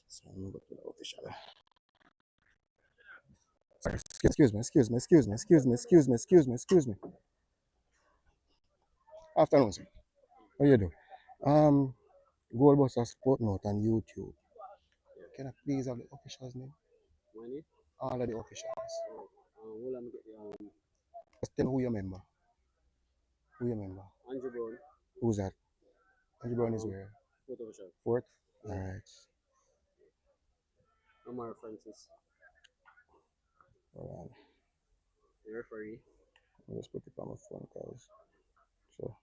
So I'm going to go to the official. Sorry, excuse me. Afternoon, sir. How you doing? Um, Busta Sport Note on YouTube. Can I please have the official's name? Money? All of the officials. Will I get Just tell me who you member. Who you member? Andrew Brown? Who's that? Andrew Brown is where? Photo official. Fourth? Yeah. Alright. Omar Francis, Hold on. the referee. I'll just put it on my phone, guys. So,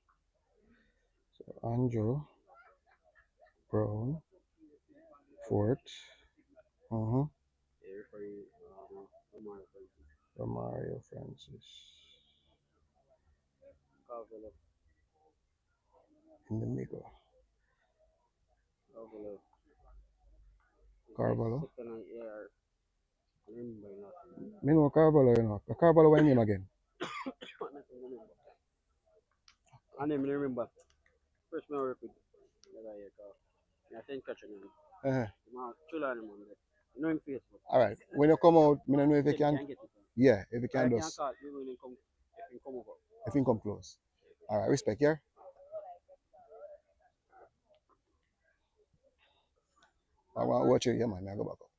Andrew Brown, fourth. Uh-huh. The referee, Omar Francis. Romario Francis. Carvalho. In the middle. Carvalho. Carvalho. Second, yeah. I remember nothing. Me know Carvalho, you know. Carvalho, what name again? I name I remember. First me I work with that year, I think catching him. Uh-huh. Chill on him on there. You know him Facebook. Alright. When you come out, I don't know if you Can can. get it. Yeah, if you I can can just. call you when he come if he come over. If you come close. Alright, respect, yeah? I want to watch you, yeah, man. I go back up.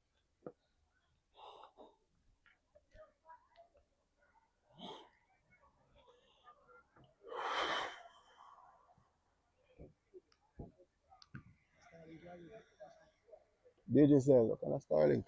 DJ said, look, I'm Starlink.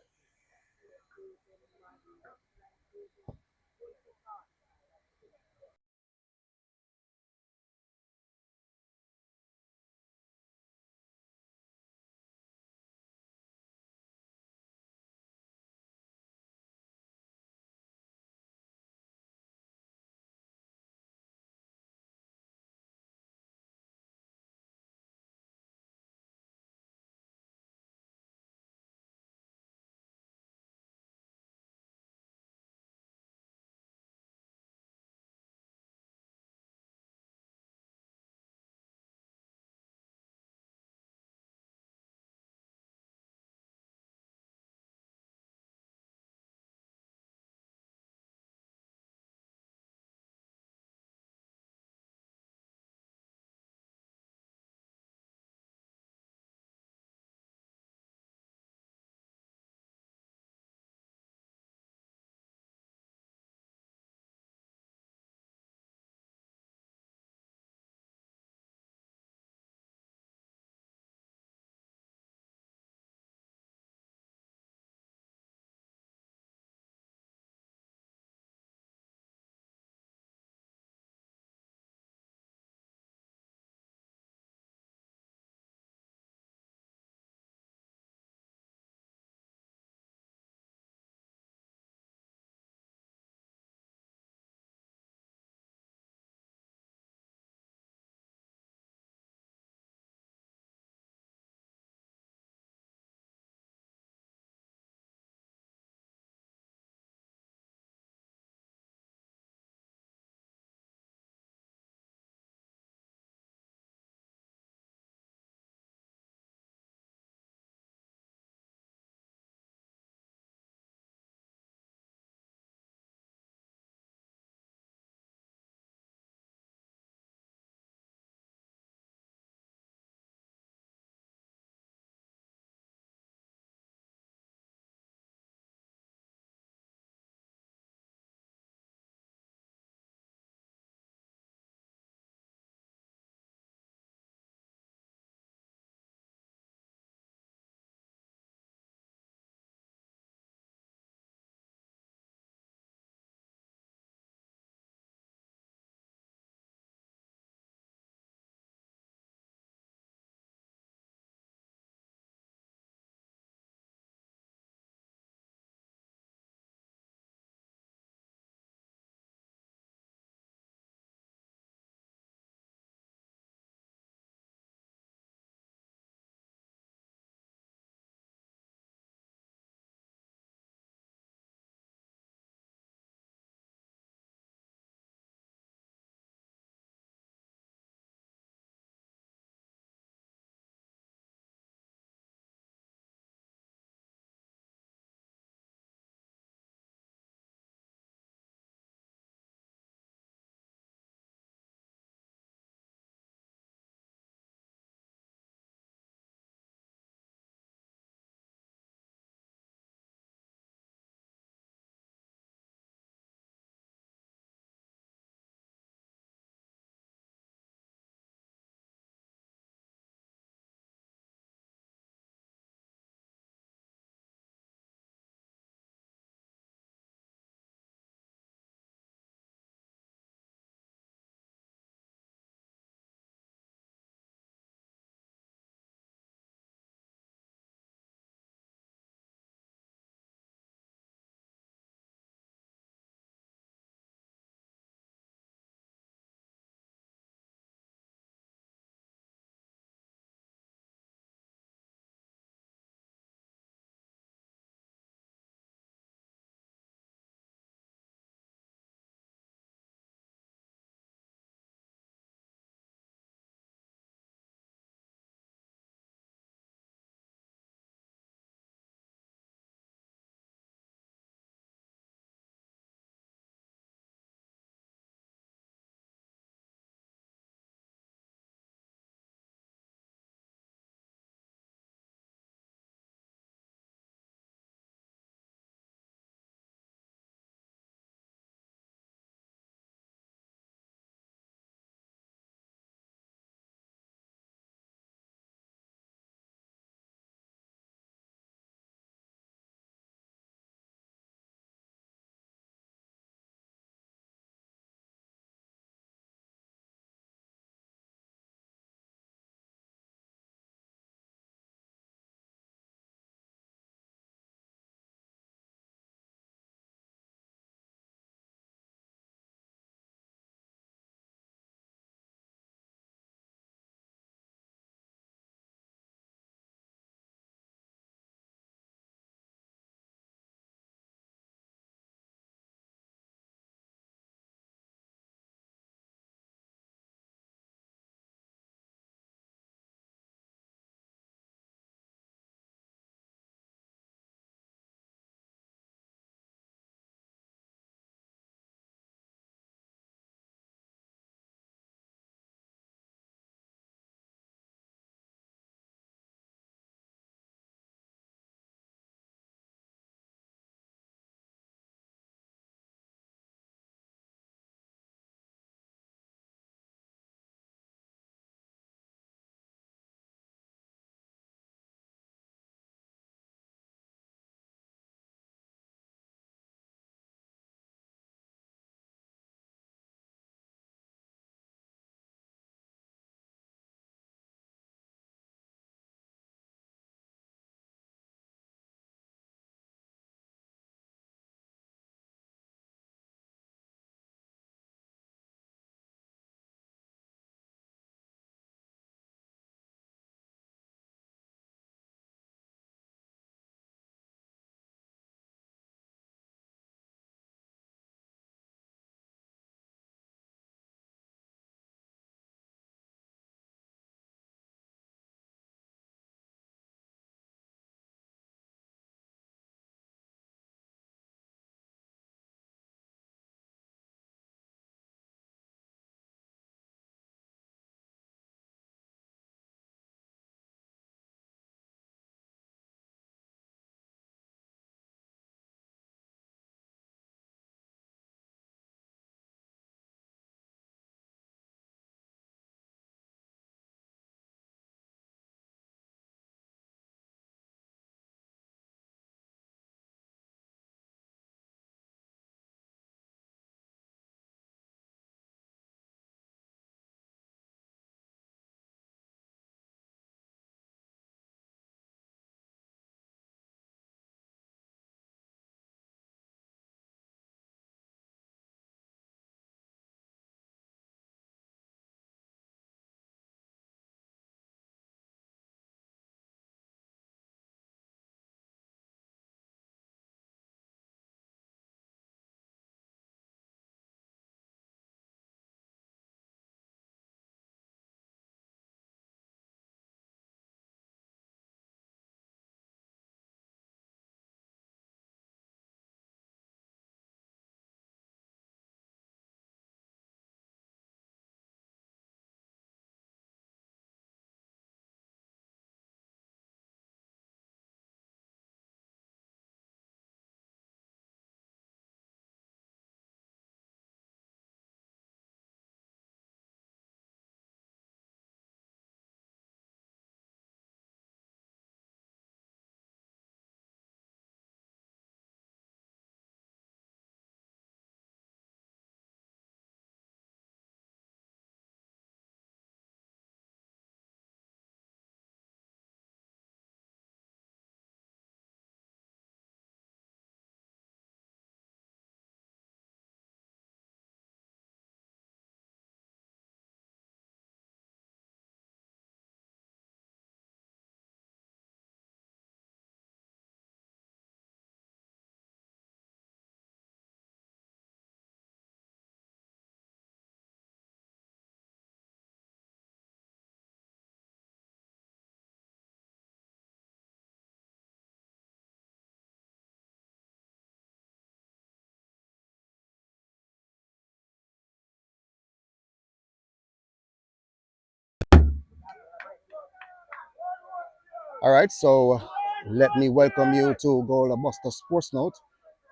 All right, so let me welcome you to Goal Buster Sports Note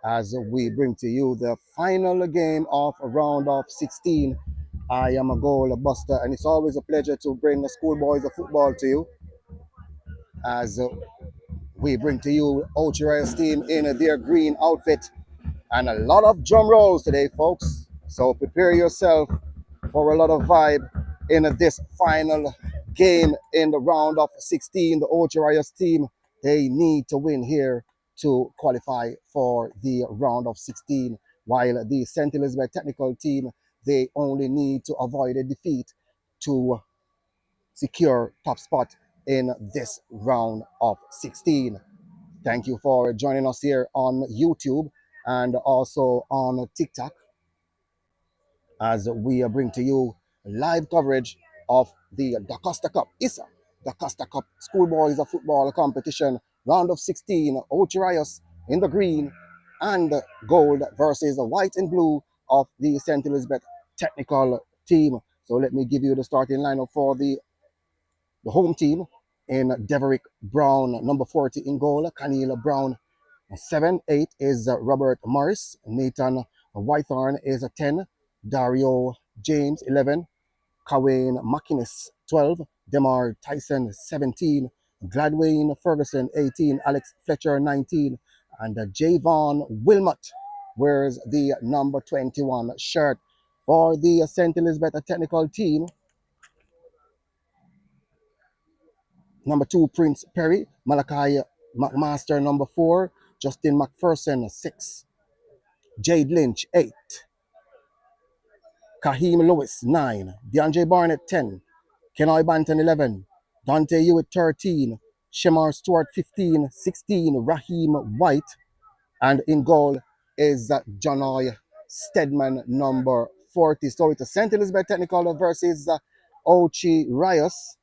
as we bring to you the final game of round of 16. I am a Goal Buster, and it's always a pleasure to bring the schoolboys of football to you as we bring to you Ocho Rios team in their green outfit and a lot of drum rolls today, folks. So prepare yourself for a lot of vibe in this final game in the round of 16. The Ocho Rios team, they need to win here to qualify for the round of 16, while the St. Elizabeth technical team, they only need to avoid a defeat to secure top spot in this round of 16. Thank you for joining us here on YouTube and also on TikTok as we bring to you live coverage of the Da Costa Cup, ISA, Da Costa Cup Schoolboys of Football Competition, round of 16, Ocho Rios in the green and gold versus the white and blue of the St. Elizabeth technical team. So let me give you the starting lineup for the home team in Deverick Brown, number 40 in goal, Canela Brown 7, 8 is Robert Morris. Nathan Whitehorn is a 10. Dario James 11. Kawane McInnes 12. Demar Tyson 17. Gladwayne Ferguson 18. Alex Fletcher 19. And Javon Wilmot wears the number 21 shirt. For the St. Elizabeth technical team, number 2, Prince Perry. Malachi McMaster, number 4. Justin McPherson 6. Jade Lynch 8. Kaheem Lewis 9. DeAndre Barnett 10. Kenoi Banton 11. Dante Hewitt 13. Shemar Stewart 15. 16. Raheem White. And in goal is Jonoy Stedman number 40. So it's a St. Elizabeth Technical versus Ocho Rios.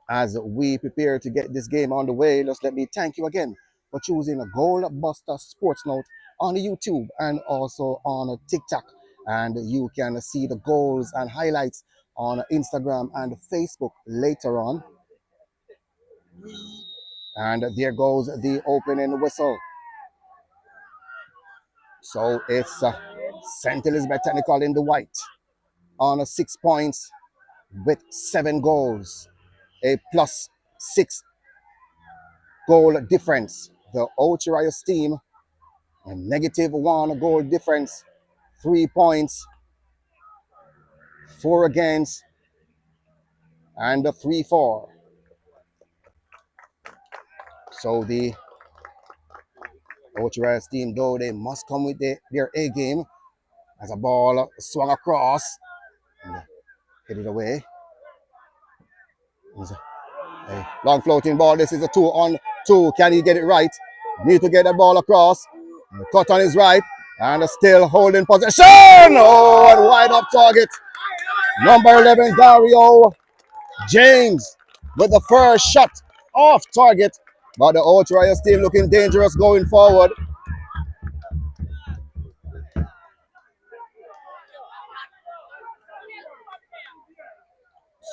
As we prepare to get this game on the way, just let me thank you again for choosing a Goal Buster Sports Note on YouTube and also on TikTok. And you can see the goals and highlights on Instagram and Facebook later on. And there goes the opening whistle. So it's St. Elizabeth Technical in the white on 6 points with 7 goals, a +6 goal difference. The Ocho Rios team, a -1 goal difference, 3 points, 4 against, and a 3-4. So the Ocho Rios team, though, they must come with their A game as a ball swung across and hit it away. A long floating ball. This is a 2-on-2. Can he get it right? Need to get that ball across. Cut on his right. And still holding possession. Oh, and wide up target. Number 11, Dario James with the first shot off target. But the Ocho Rios team looking dangerous going forward.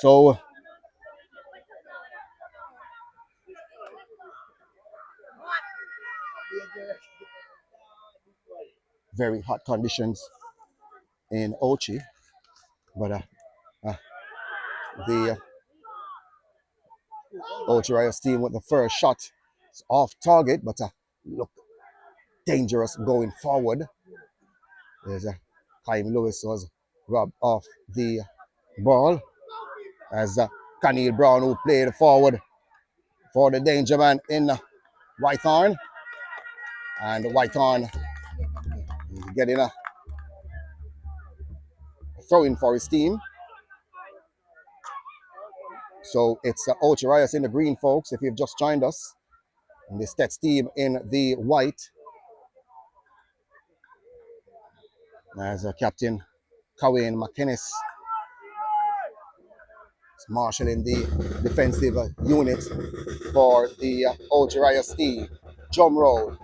So very hot conditions in Ochi. But uh, the Ocho Rios team with the first shot is off target, but look dangerous going forward. There's Kyle Lewis was robbed off the ball as Canil Brown, who played forward for the danger man in Whitehorn. And Whitehorn getting a throw in for his team. So it's Ocho Rios in the green, folks, if you've just joined us. And the Steths team in the white. As Captain Cowan McInnes marshalling the defensive unit for the Ocho Rios team. Drum roll.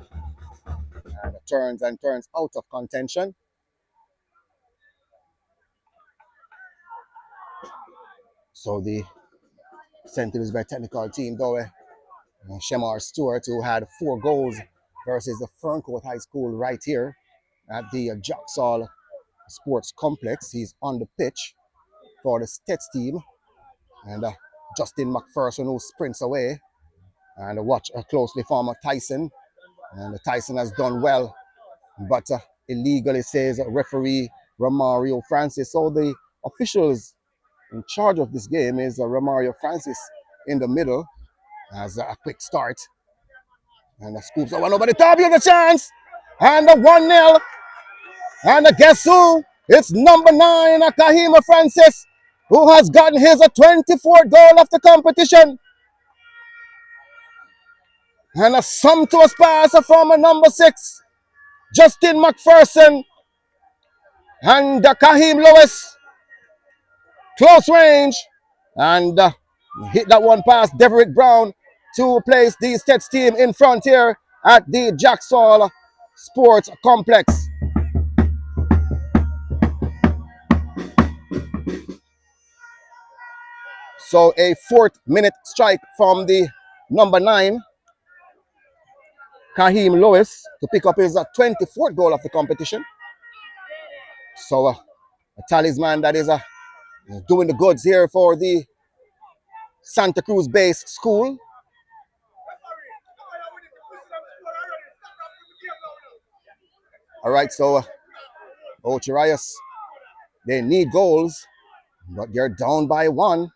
And turns and turns out of contention. So the St. Elizabeth technical team, though. Shemar Stewart, who had 4 goals versus the Ferncourt High School right here at the Jacksall Sports Complex. He's on the pitch for the Steths team. And Justin McPherson, who sprints away. And watch closely from Tyson. And Tyson has done well, but illegally, says referee Romario Francis. So the officials in charge of this game is Romario Francis in the middle. Has a quick start. And the scoops over over the top. Here's a chance. And the 1-0. And guess who? It's number 9, Kahima Francis, who has gotten his 24th goal of the competition. And a sumptuous pass from number 6, Justin McPherson. And Kahim Lewis, close range. And hit that one past Deverick Brown to place the Steths team in front here at the Jacksall Sports Complex. So a 4th minute strike from the number 9, Kahim Lewis, to pick up his 24th goal of the competition. So a talisman that is doing the goods here for the Santa Cruz base school. All right, so Ocho Rios, they need goals, but they're down by 1.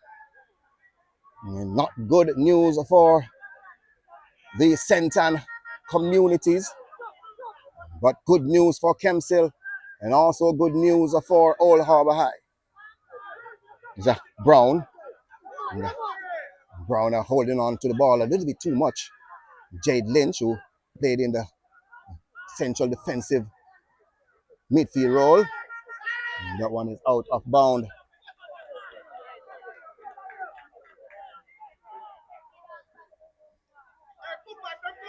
And not good news for the Sentan communities, but good news for Kempsell, and also good news for Old Harbor High. It's Brown. Brown are holding on to the ball a little bit too much. Jade Lynch, who played in the central defensive midfield role. That one is out of bound.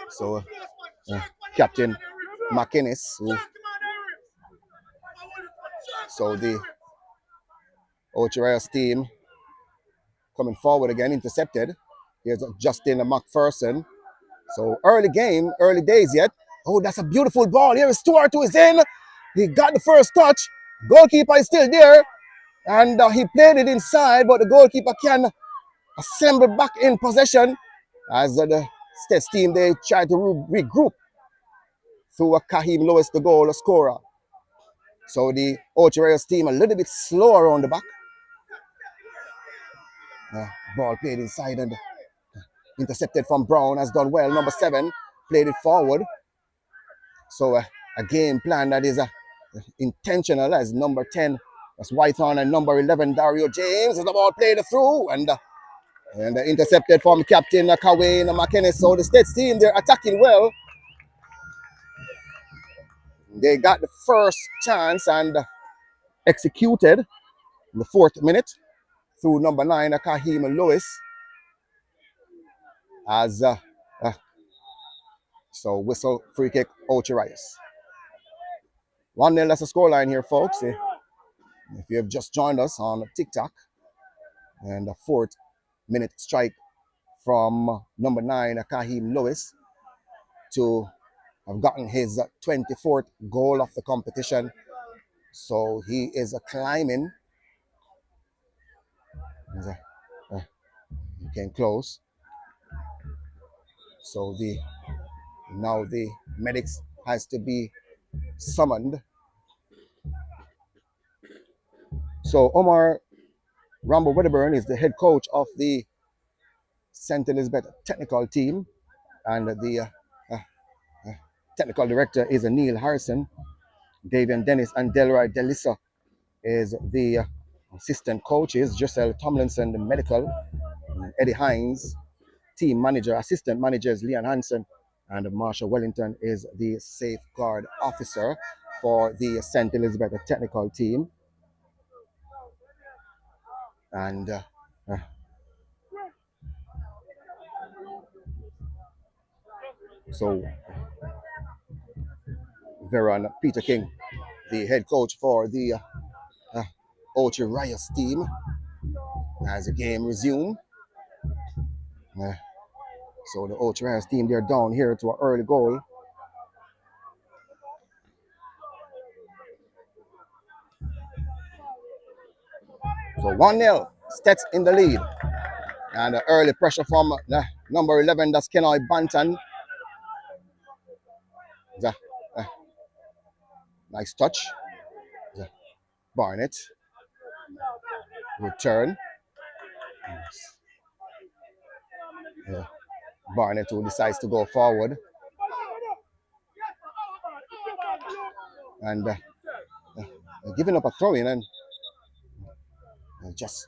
So Captain McInnes, so the Ocho Rios team coming forward again, intercepted. Here's Justin McPherson. So early game, early days yet. Oh, that's a beautiful ball. Here is Stewart, who is in. He got the first touch. Goalkeeper is still there. And he played it inside, but the goalkeeper can assemble back in possession as the Steths team, they try to regroup through Kahim Lewis, the goal scorer. So the Ocho Rios team a little bit slower on the back. Ball played inside and intercepted from Brown, has done well. Number 7 played it forward. So a game plan that is intentional, as number 10, that's Whitehorn, and number 11, Dario James, as the ball played through and intercepted from Captain Kawain McInnes. So the Steths team, they're attacking well. They got the first chance and executed in the 4th minute through number 9, Kahim Lewis. As so whistle, free kick, Ocho Rios. 1-0, that's the scoreline here, folks. If you have just joined us on TikTok, and the 4th minute strike from number 9, Kahim Lewis, to have gotten his 24th goal of the competition. So he is climbing. He came close. So now the medics has to be summoned. So Omar Rambo Wedderburn is the head coach of the St. Elizabeth technical team, and the technical director is Neil Harrison. Davian Dennis and Delroy Delissa is the assistant coaches. Giselle Tomlinson, the medical. Eddie Hines, team manager. Assistant manager is Leon Hansen, and Marsha Wellington is the safeguard officer for the St. Elizabeth technical team. And so Veron Peter King, the head coach for the Ocho Rios team, as the game resumed. Uh, so the Ocho Rios team, they're down here to an early goal. So 1-0, Steths in the lead. And the early pressure from number 11, that's Kenoi Banton. The, uh, nice touch. The Barnett. Return. Yeah. Barnett who decides to go forward. And giving up a throw in and just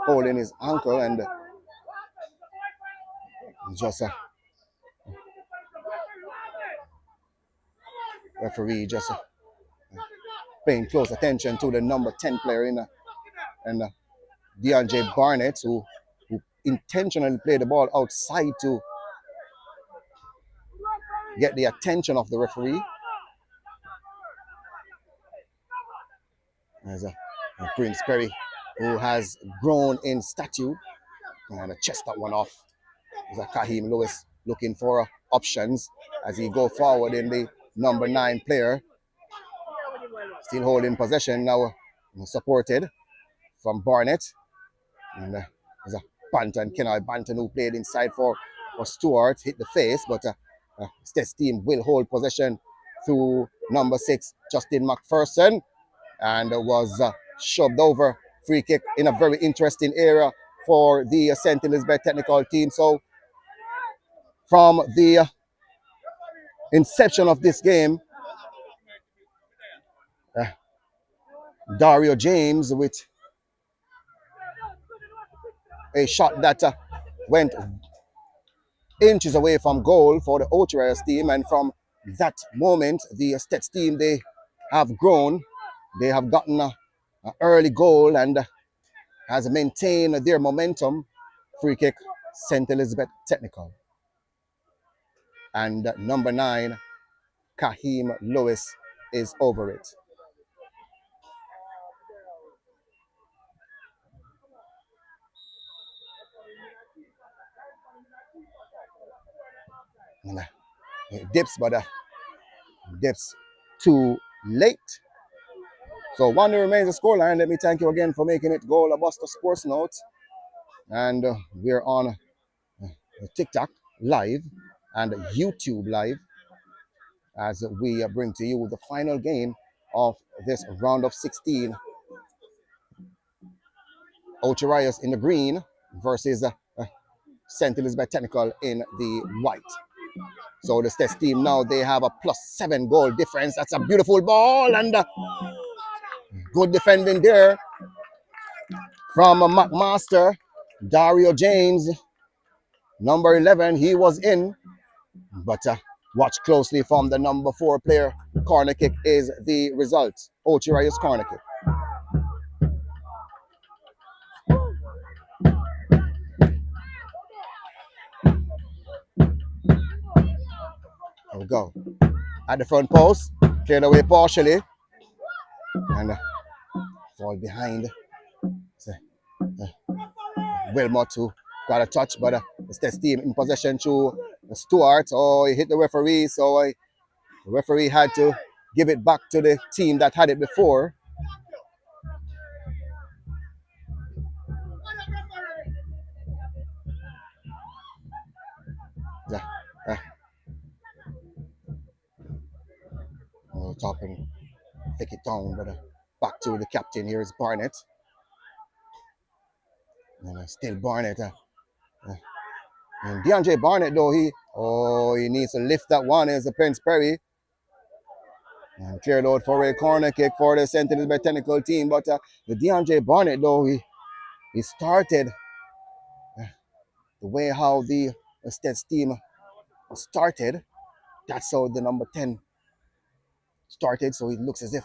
holding his ankle and just referee just paying close attention to the number 10 player in and DeAndre Barnett who intentionally played the ball outside to get the attention of the referee. There's a Prince Perry who has grown in stature and chest that one off. There's a Kahim Lewis looking for options as he go forward in the number 9 player. Still holding possession now, supported from Barnett. And there's a Banton, Kenoi Banton, who played inside for Stewart, hit the face, but Steths team will hold possession through number 6, Justin McPherson, and was shoved over. Free kick in a very interesting area for the St. Elizabeth technical team. So from the inception of this game, Dario James with a shot that went inches away from goal for the Ocho Rios team, and from that moment the Steths team, they have grown. They have gotten an early goal and has maintained their momentum. Free kick, St. Elizabeth technical, and number 9 Kahim Lewis is over it. And, it dips, but dips too late. So 1 remains the scoreline. Let me thank you again for making it Goal Busta Sports Note. And we're on TikTok live and YouTube live as we bring to you the final game of this round of 16. Ocho Rios in the green versus St. Elizabeth Technical in the white. So the Steths team now, they have a +7 goal difference. That's a beautiful ball and good defending there from McMaster. Dario James, number 11, he was in, but watch closely from the number 4 player. Corner kick is the result. Ocho Rios corner kick. There we go. At the front post, cleared away partially, and fall behind. So, Wilmot who got a touch, but the Steths team in possession to Stewart. Oh, he hit the referee, so the referee had to give it back to the team that had it before. Yeah, top and take it down, but back to the captain. Here is Barnett, and still Barnett. And DeAndre Barnett, though, he needs to lift that one. Is the Prince Perry. And cleared out for a corner kick for the St. Elizabeth technical team. But the DeAndre Barnett, though, he started the way how the Steths team started. That's how the number 10 started. So it looks as if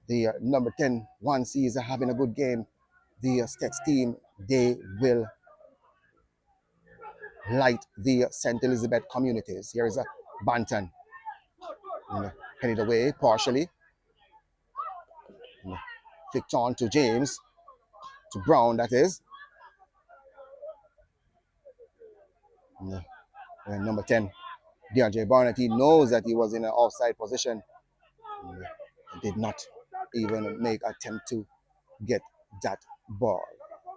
the number 10, once he's having a good game, the Steths team, they will light the St. Elizabeth communities. Here is a Banton. Headed away partially. Flicked on to James, to Brown, that is. Number 10, DeAndre Barnett, he knows that he was in an offside position. Did not even make an attempt to get that ball.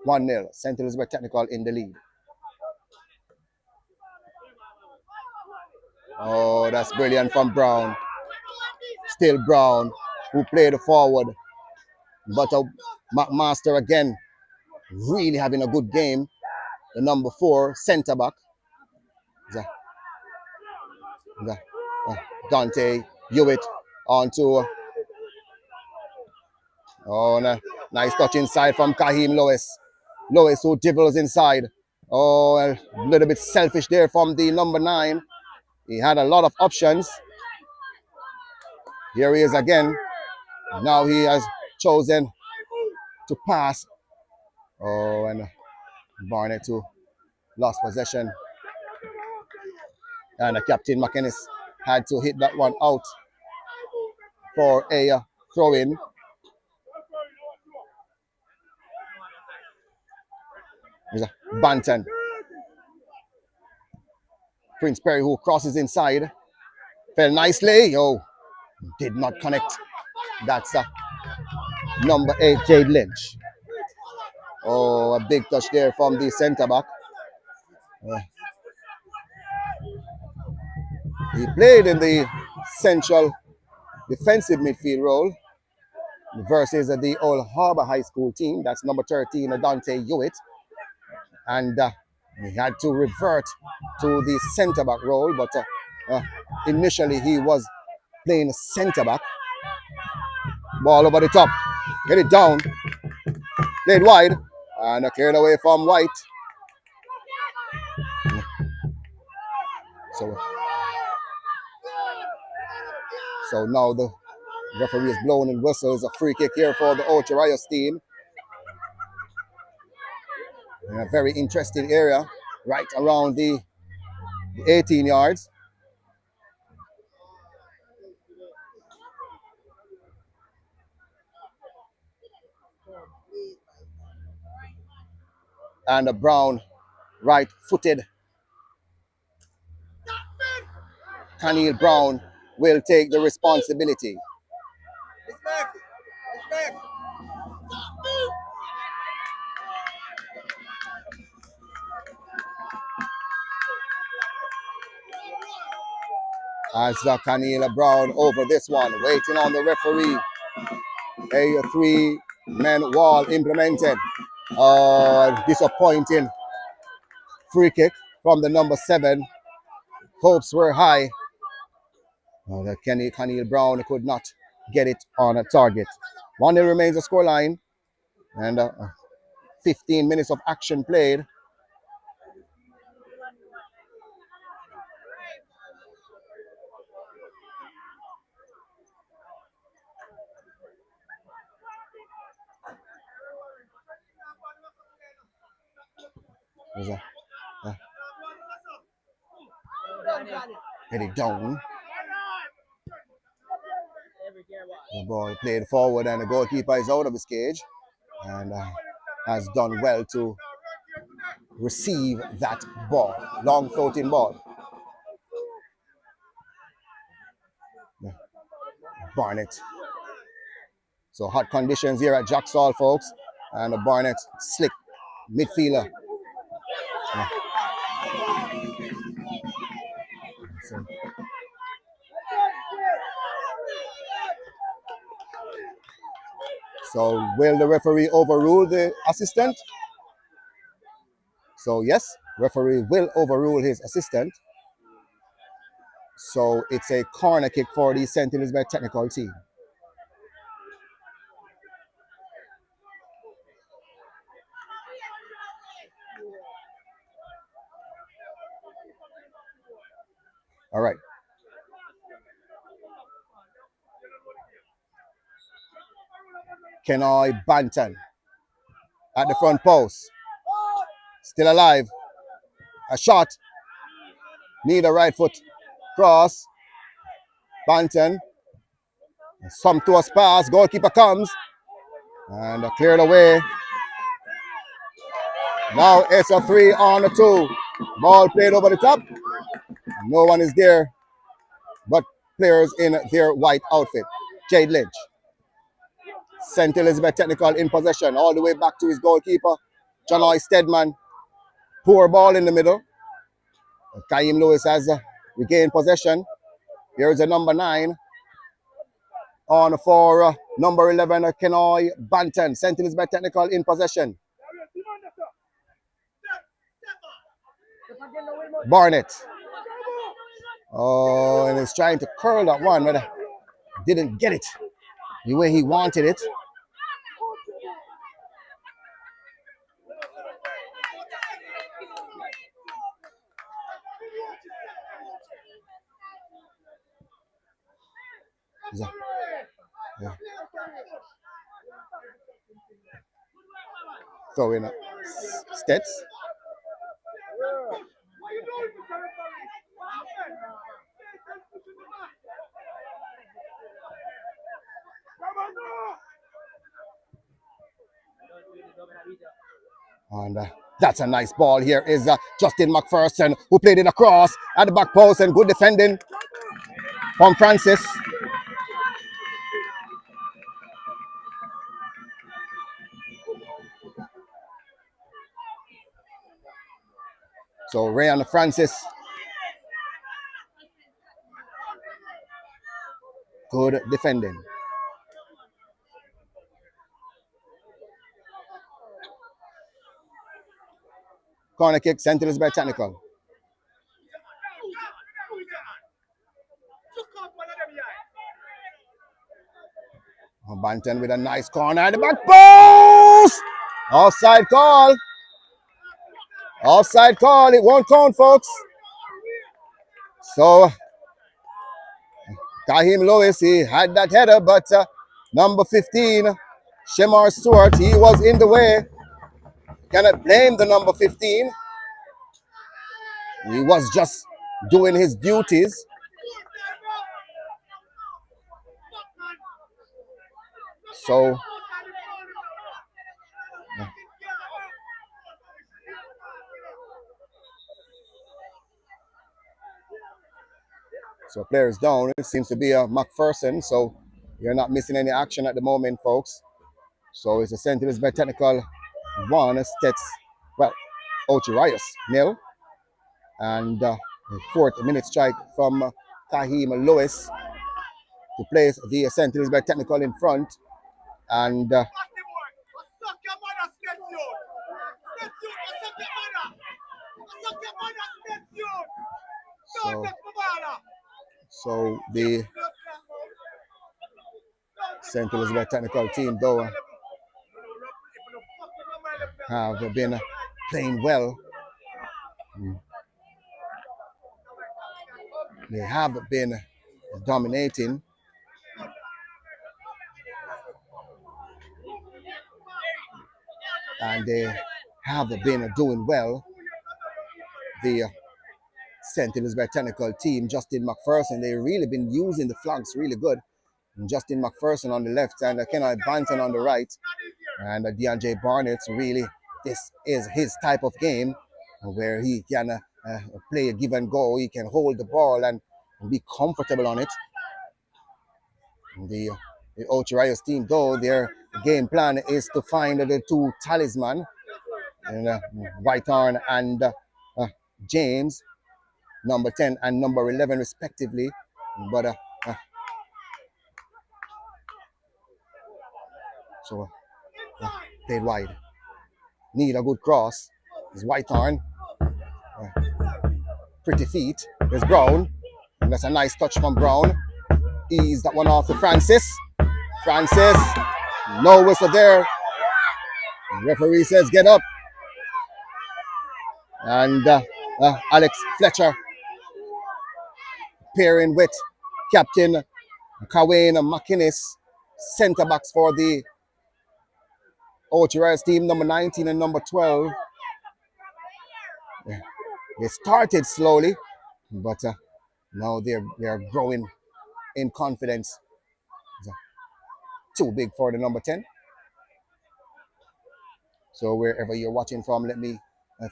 1-0, St. Elizabeth Technical in the lead. Oh, that's brilliant from Brown. Still Brown, who played forward. But McMaster again, really having a good game. The number 4 centre back. Dante Hewitt onto. Oh, no. Nice touch inside from Kaheem Lewis. Lewis who dribbles inside. Oh, a little bit selfish there from the number 9. He had a lot of options. Here he is again. Now he has chosen to pass. Oh, and Barnett too lost possession. And Captain McInnes had to hit that one out for a throw-in. Banton. Prince Perry who crosses inside. Fell nicely. Oh, did not connect. That's number 8, Jade Lynch. Oh, a big touch there from the centre back. He played in the central defensive midfield role versus the Old Harbour High School team. That's number 13, Dante Hewitt. And he had to revert to the centre back role, but initially he was playing centre back. Ball over the top. Get it down. Played wide. And cleared away from White. So now the referee is blowing and whistles. A free kick here for the Ocho Rios team. In a very interesting area, right around the 18 yards. And a Brown, right-footed. Khalil Brown will take the responsibility. As Khalil Brown over this one, waiting on the referee. A 3-man wall implemented. Disappointing free kick from the number 7. Hopes were high. That Khalil Brown could not get it on a target. 1-0 remains the scoreline. And 15 minutes of action played. Get it down. The ball played forward and the goalkeeper is out of his cage and has done well to receive that ball. Long floating ball. Barnett. So hot conditions here at Jacksall, folks. And the Barnett slick midfielder. So will the referee overrule the assistant? So yes, referee will overrule his assistant. So it's a corner kick for the St. Elizabeth technical team. All right. Kenoi Banton at the front post. Still alive. A shot. Need a right foot cross. Banton. Sumptuous pass. Goalkeeper comes. And cleared away. Now it's a 3-on-2. Ball played over the top. No one is there but players in their white outfit. Jade Lynch. St. Elizabeth Technical in possession. All the way back to his goalkeeper. John Stedman. Poor ball in the middle. Kaim Lewis has regained possession. Here's a number 9. On for number 11, Kenoy Banton. St. Elizabeth Technical in possession. Barnett. Oh, and he's trying to curl that one, but didn't get it the way he wanted it. Yeah. So in Steths. And that's a nice ball. Here is Justin McPherson, who played it across at the back post, and good defending from Francis. So Ryan Francis, good defending. Corner kick, St. Elizabeth Technical. Banton with a nice corner at the back post. Offside call. Offside call. It won't count, folks. So Kahim Lewis, he had that header, but number 15, Shemar Stewart, he was in the way. Cannot blame the number 15. He was just doing his duties. So players down. It seems to be a McPherson. So you're not missing any action at the moment, folks. So it's a St. Elizabeth Technical 1, Steths, well, Ocho Rios 0. And the 4th minute strike from Kahim Lewis to place the St. Elizabeth Technical in front. And so the St. Elizabeth Technical team, though, have been playing well. They have been dominating. And they have been doing well. The St. Elizabeth Technical team, Justin McPherson, they've really been using the flanks really good. And Justin McPherson on the left and Kenoy Banton on the right. And DeAndre Barnett, really, this is his type of game where he can play a give and go. He can hold the ball and be comfortable on it. The Ocho Rios team, though, their game plan is to find the 2 talisman, Whitehorn and James, number 10 and number 11 respectively. But played wide. Need a good cross. Is Whitehorn. Pretty feet. There's Brown. And that's a nice touch from Brown. Ease that one off to Francis. Francis. No whistle there. The referee says get up. And Alex Fletcher pairing with Captain Kawane McInnes, centre backs for the Ocho Rios team, number 19 and number 12. They started slowly, but now they're growing in confidence. Too big for the number 10. So wherever you're watching from, let me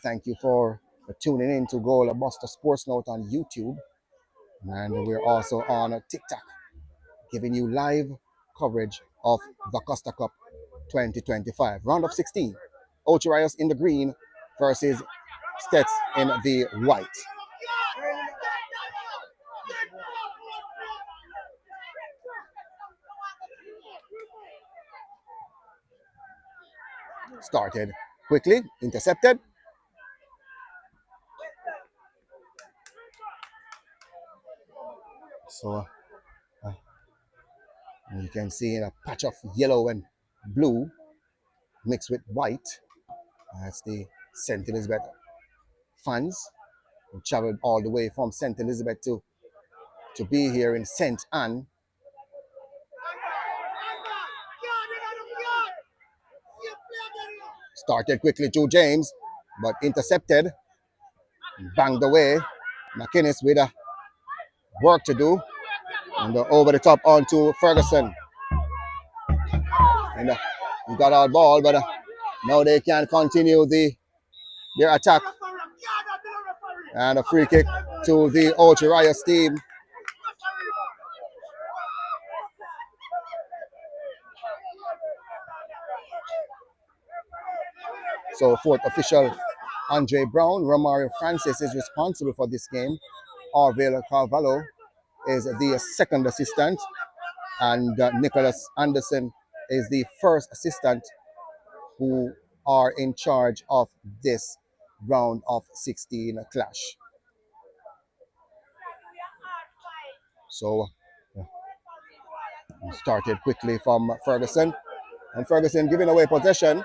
thank you for for tuning in to Goal Buster Sports Note on YouTube. And we're also on TikTok, giving you live coverage of the Costa Cup 2025. Round of 16. Ocho Rios in the green versus Steths in the white. Started quickly, intercepted. So you can see a patch of yellow and blue mixed with white. That's the St. Elizabeth fans who traveled all the way from St. Elizabeth to be here in St. Anne. Started quickly to James, but intercepted, banged away. McInnes with a work to do. And over the top onto Ferguson. And he got our ball, but now they can continue their attack. And a free kick to the Ocho Rios team. So fourth official, Andre Brown. Romario Francis is responsible for this game. Orville Carvalho is the second assistant. And Nicholas Anderson is the first assistant, who are in charge of this round of 16 clash. So started quickly from Ferguson. And Ferguson giving away possession.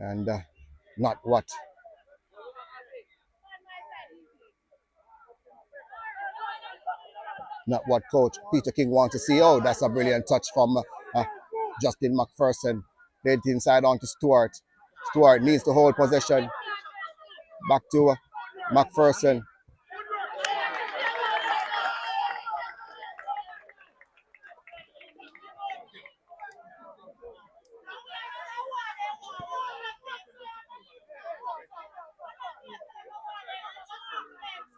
And not what Coach Peter King wants to see. Oh, that's a brilliant touch from Justin McPherson. Played inside onto Stewart. Stewart needs to hold possession. Back to McPherson.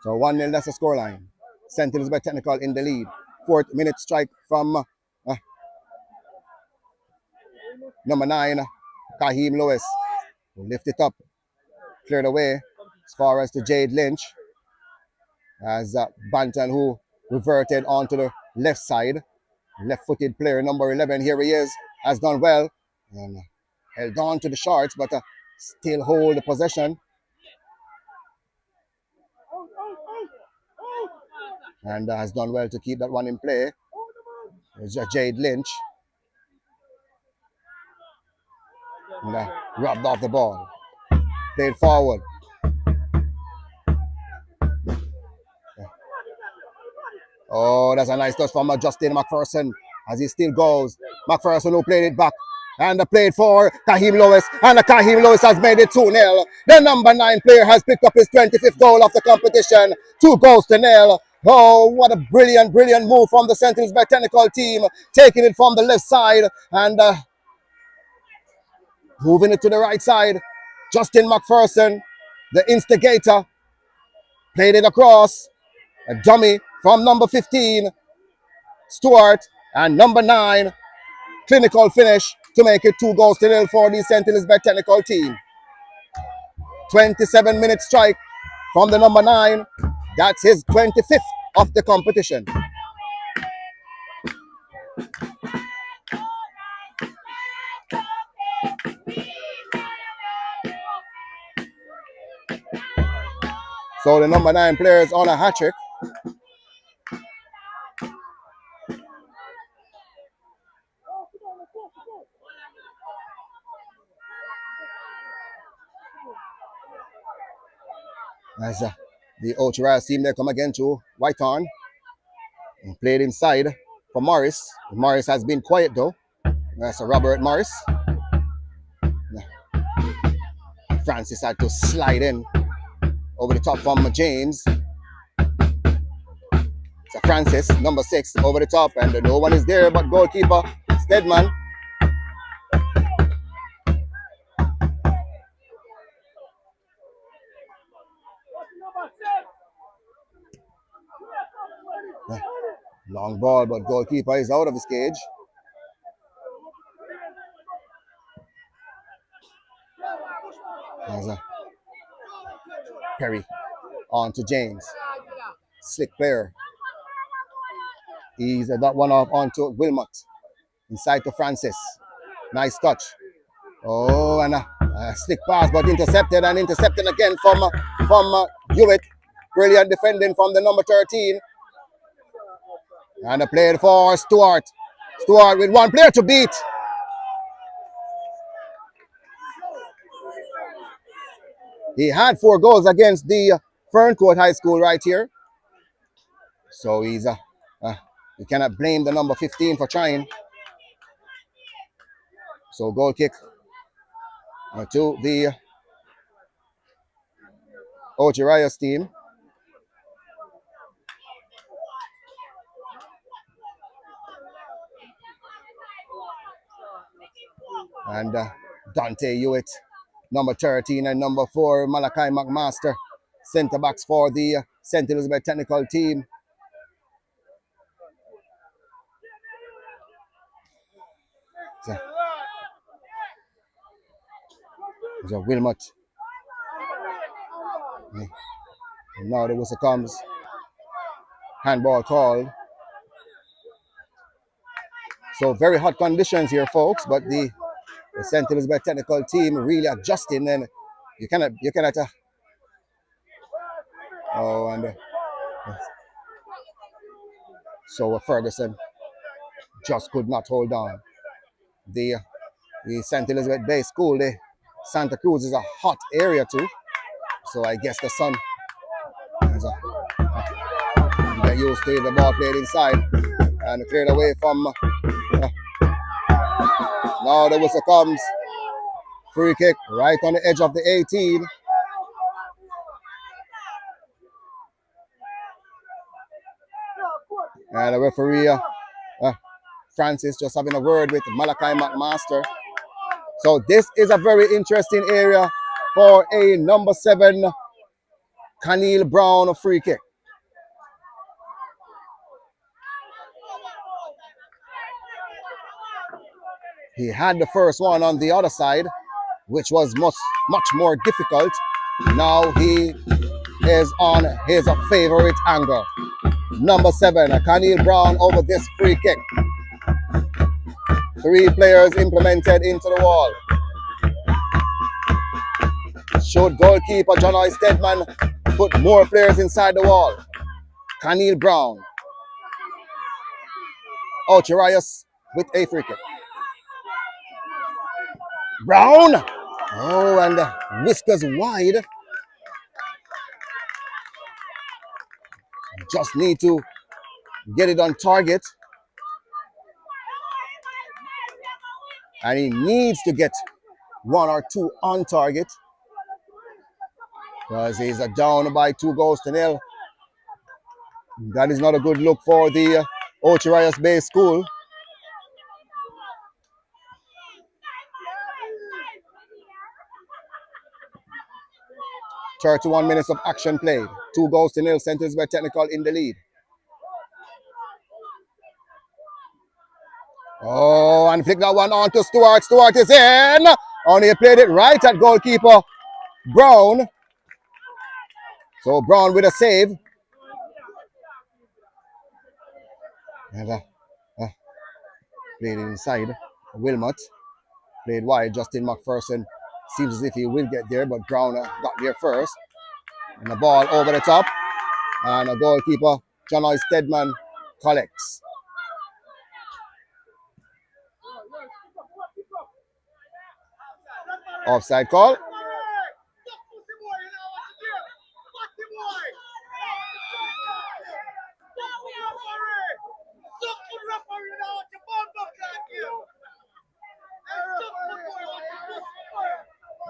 So 1-0, that's the scoreline. St. Elizabeth Technical in the lead. 4th minute strike from number 9, Kahim Lewis. Will lift it up, cleared away as far as to Jade Lynch. As Banton, who reverted onto the left side. Left-footed player, number 11, here he is, has done well. And held on to the Sharks, but still hold the possession. And has done well to keep that one in play. It's Jade Lynch. And robbed off the ball. Played forward. Oh, that's a nice touch from Justin McPherson as he still goes. McPherson who played it back. And played for Kahim Lewis. And Kahim Lewis has made it 2-0. The number 9 player has picked up his 25th goal of the competition. 2-0. Oh, what a brilliant, brilliant move from the St. Elizabeth Technical team. Taking it from the left side and moving it to the right side. Justin McPherson, the instigator, played it across. A dummy from number 15, Stewart, and number 9, clinical finish to make it 2-0 for the St. Elizabeth Technical team. 27-minute strike from the number 9. That's his 25th of the competition. So the number 9 player is on a hat trick. As the Ocho Rios team, they come again to Whitehorn. And played inside for Morris. Morris has been quiet though. That's Robert Morris. Francis had to slide in over the top from James. So Francis, number 6, over the top, and no one is there but goalkeeper Stedman. Long ball, but goalkeeper is out of his cage. There's a Perry on to James. Slick player. He's got one off onto Wilmot. Inside to Francis. Nice touch. Oh, and a slick pass, but intercepted and intercepted again from Hewitt. Brilliant defending from the number 13. And a play for Stewart. Stewart with one player to beat. He had 4 goals against the Ferncourt High School right here. So he's you cannot blame the number 15 for trying. So goal kick to the Ocho Rios team. And Dante Hewitt, number 13, and number 4, Malachi McMaster, centre backs for the St. Elizabeth technical team. So Wilmot. And now the whistle comes. Handball called. So very hot conditions here, folks, but the St. Elizabeth technical team really adjusting, and you cannot oh, and so Ferguson just could not hold on. The St. Elizabeth Bay School, the Santa Cruz is a hot area too. So I guess the sun get used to the ball played inside and cleared away from. Now the whistle comes. Free kick right on the edge of the 18. And the referee, Francis, just having a word with Malachi McMaster. So this is a very interesting area for a number 7 Canil Brown free kick. He had the first one on the other side, which was much more difficult. Now he is on his favorite angle. Number 7, Canil Brown over this free kick. 3 players implemented into the wall. Should goalkeeper John Stedman put more players inside the wall? Canil Brown. Ocho Rios with a free kick. Brown! Oh, and whiskers wide. Just need to get it on target. And he needs to get 1 or 2 on target, because he's down by 2 goals to nil. That is not a good look for the Ocho Rios Bay School. "31 minutes of action played. 2 goals to nil. St. Elizabeth Technical in the lead." Oh, and flick that one on to Stewart. Stewart is in. Only played it right at goalkeeper Brown. So Brown with a save. And played it inside. Wilmot played wide. Justin McPherson seems as if he will get there, but Brown got there first. And the ball over the top. And a goalkeeper, John Stedman, collects. Offside call.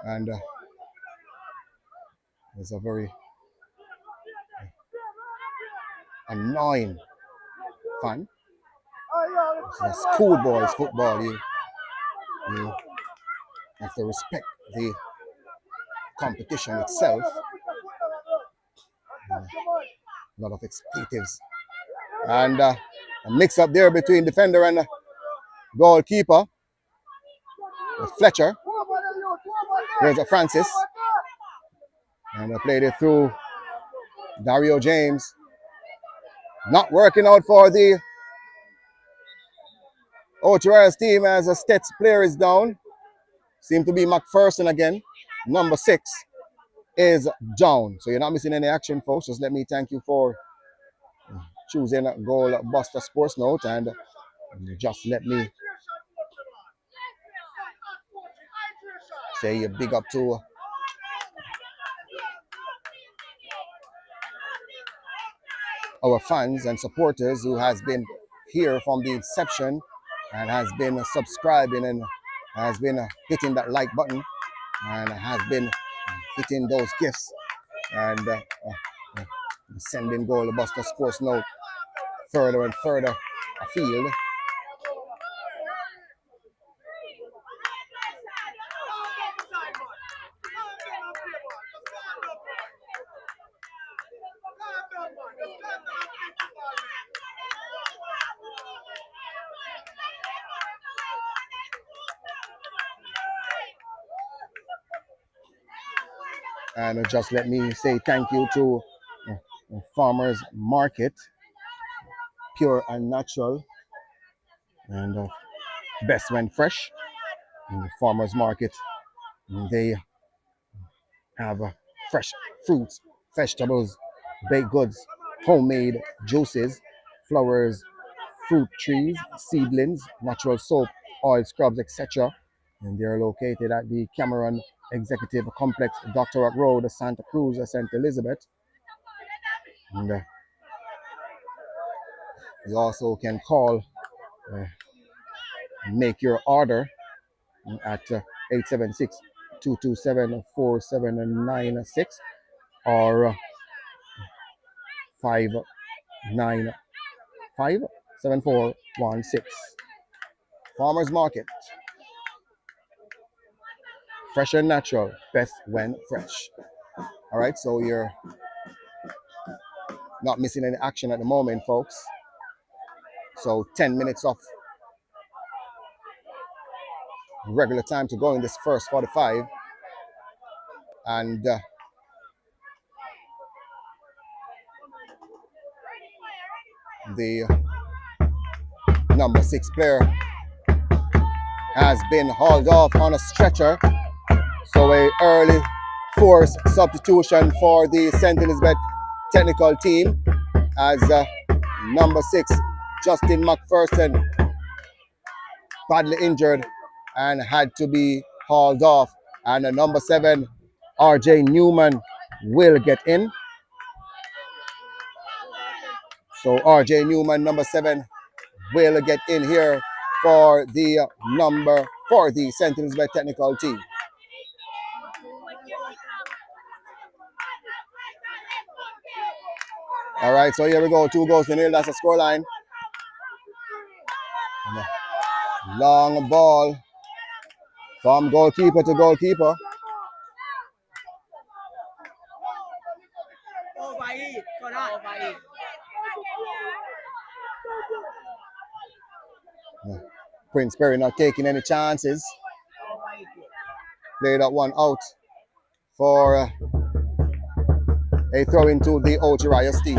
And it's a very annoying fan. This is schoolboys football. You have to respect the competition itself. A lot of expletives. And a mix up there between defender and goalkeeper. Fletcher. Here's a Francis. And I played it through Dario James. Not working out for the Ocho Rios team as a Steths player is down. Seem to be McPherson again. Number 6 is down. So you're not missing any action, folks. Just let me thank you for choosing Goal Buster Sports Note, and just let me say a big up to our fans and supporters who has been here from the inception and has been subscribing and has been hitting that like button and has been hitting those gifts and sending Goal Buster Sports Note further and further afield. And just let me say thank you to Farmers Market, pure and natural, and best when fresh. In the Farmers Market, they have fresh fruits, vegetables, baked goods, homemade juices, flowers, fruit trees, seedlings, natural soap, oil scrubs, etc. And they're located at the Cameron Executive Complex, Dr. Rock Road, Santa Cruz, St. Elizabeth. And you also can call, make your order at 876-227-4796 or 595-7416. Farmers Market, fresh and natural, best when fresh. All right, so you're not missing any action at the moment, folks. So 10 minutes off regular time to go in this first 45. And the number 6 player has been hauled off on a stretcher. So a early force substitution for the St. Elizabeth technical team as number 6, Justin McPherson, badly injured and had to be hauled off. And number 7, RJ Newman, will get in. So RJ Newman, number 7, will get in here for the St. Elizabeth technical team. All right, so here we go. 2 goals to nil. That's the scoreline. Long ball from goalkeeper to goalkeeper. Prince Perry not taking any chances. Play that one out for a throw into the Ocho Rios team.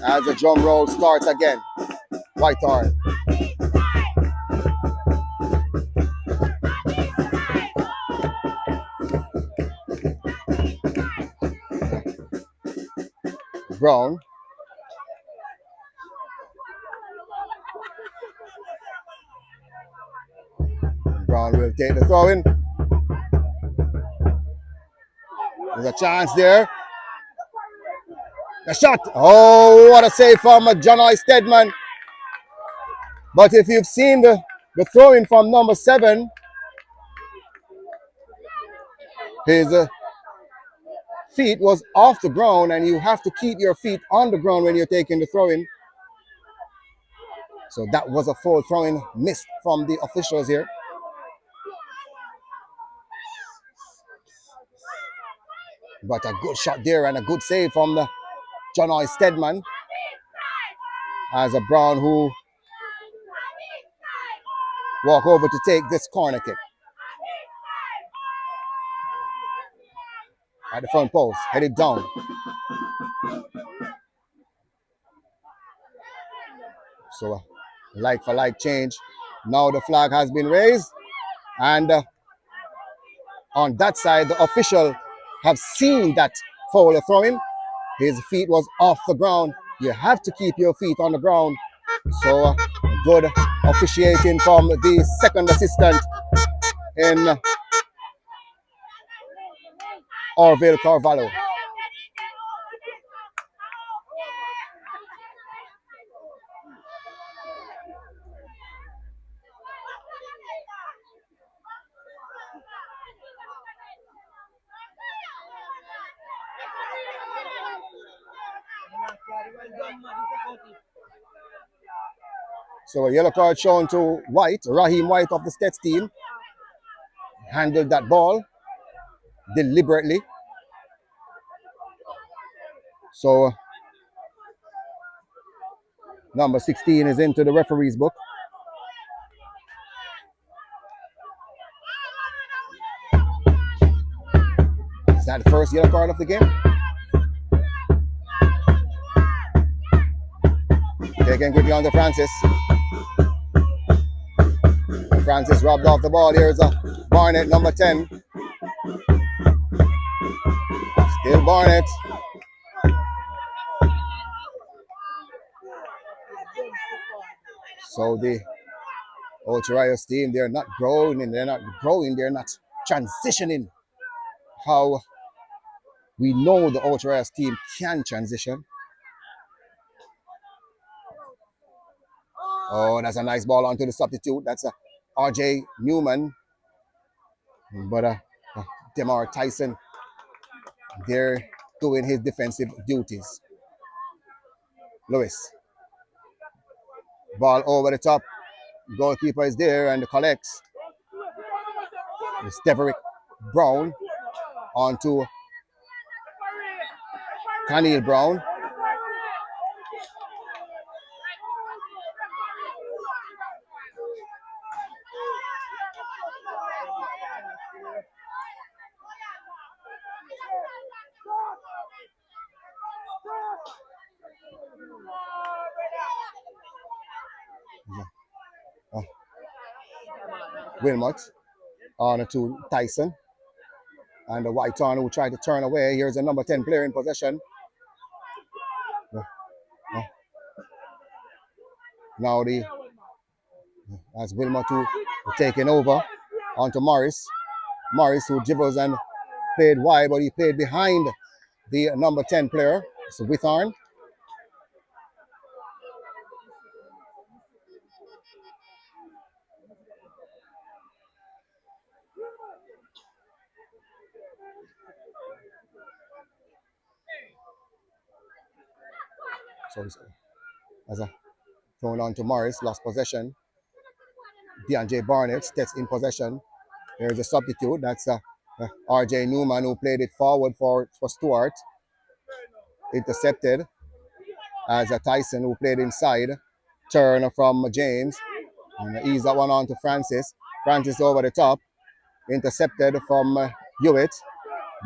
As the drum roll starts again. Whitehorn. Brown. Brown will take the throw in. There's a chance there. A shot. Oh, what a save from John I. Stedman. But if you've seen the throw in from number 7, his feet was off the ground, and you have to keep your feet on the ground when you're taking the throw in. So that was a foul throwing missed from the officials here. But a good shot there and a good save from the John Stedman as a Brown who walk over to take this corner kick. At the front post, headed down. So like for like change. Now the flag has been raised, and on that side the official have seen that foul throwing. His feet was off the ground. You have to keep your feet on the ground. So good officiating from the second assistant in Orville Carvalho. So a yellow card shown to White, Raheem White of the Steths team. Handled that ball deliberately. So number 16 is into the referee's book. Is that the first yellow card of the game? Taken quickly on to Francis. Francis robbed off the ball. Here's a Barnett, number 10. Still Barnett. So the Ocho Rios team, they're not growing, they're not transitioning how we know the Ocho Rios team can transition. Oh, that's a nice ball onto the substitute. That's a RJ Newman. But Demar Tyson, they're doing his defensive duties. Lewis. Ball over the top. Goalkeeper is there and collects. It's Deverick Brown onto Khalil Brown. Wilmot on to Tyson. And the White on who tried to turn away. Here's a number 10 player in possession. Now as Wilmot who taken over onto Morris. Morris who dribbles and played wide, but he played behind the number 10 player. So Withorn. So as a thrown on to Morris, lost possession. DeAndre Barnett, Steths in possession. There's a substitute. That's RJ Newman who played it forward for Stewart. Intercepted as a Tyson who played inside. Turn from James. And ease that one on to Francis. Francis over the top. Intercepted from Hewitt.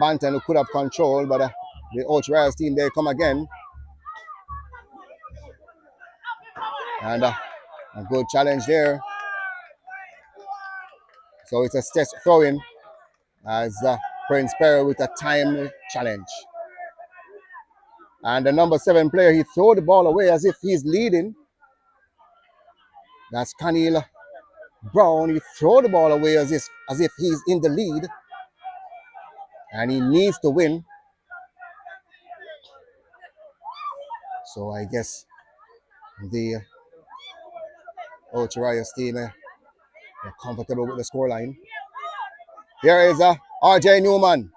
Banton who could have control, but the Ocho Rios team, they come again. And a good challenge there. So it's a Steths throw-in as Prince Perry with a timely challenge. And the number 7 player, he threw the ball away as if he's leading. That's Khalil Brown. He threw the ball away as if he's in the lead. And he needs to win. So I guess the Ocho Rios team are comfortable with the scoreline. Here is RJ Newman.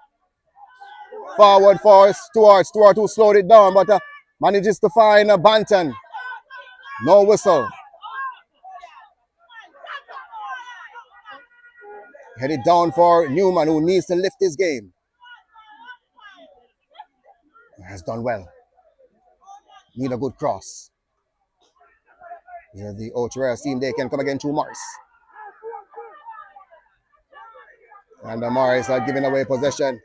Forward for Stewart. Stewart who slowed it down, but manages to find Banton. No whistle. Headed down for Newman, who needs to lift his game. Has done well. Need a good cross. Here the Ocho Rios team, they can come again to Morris. And Morris are giving away possession.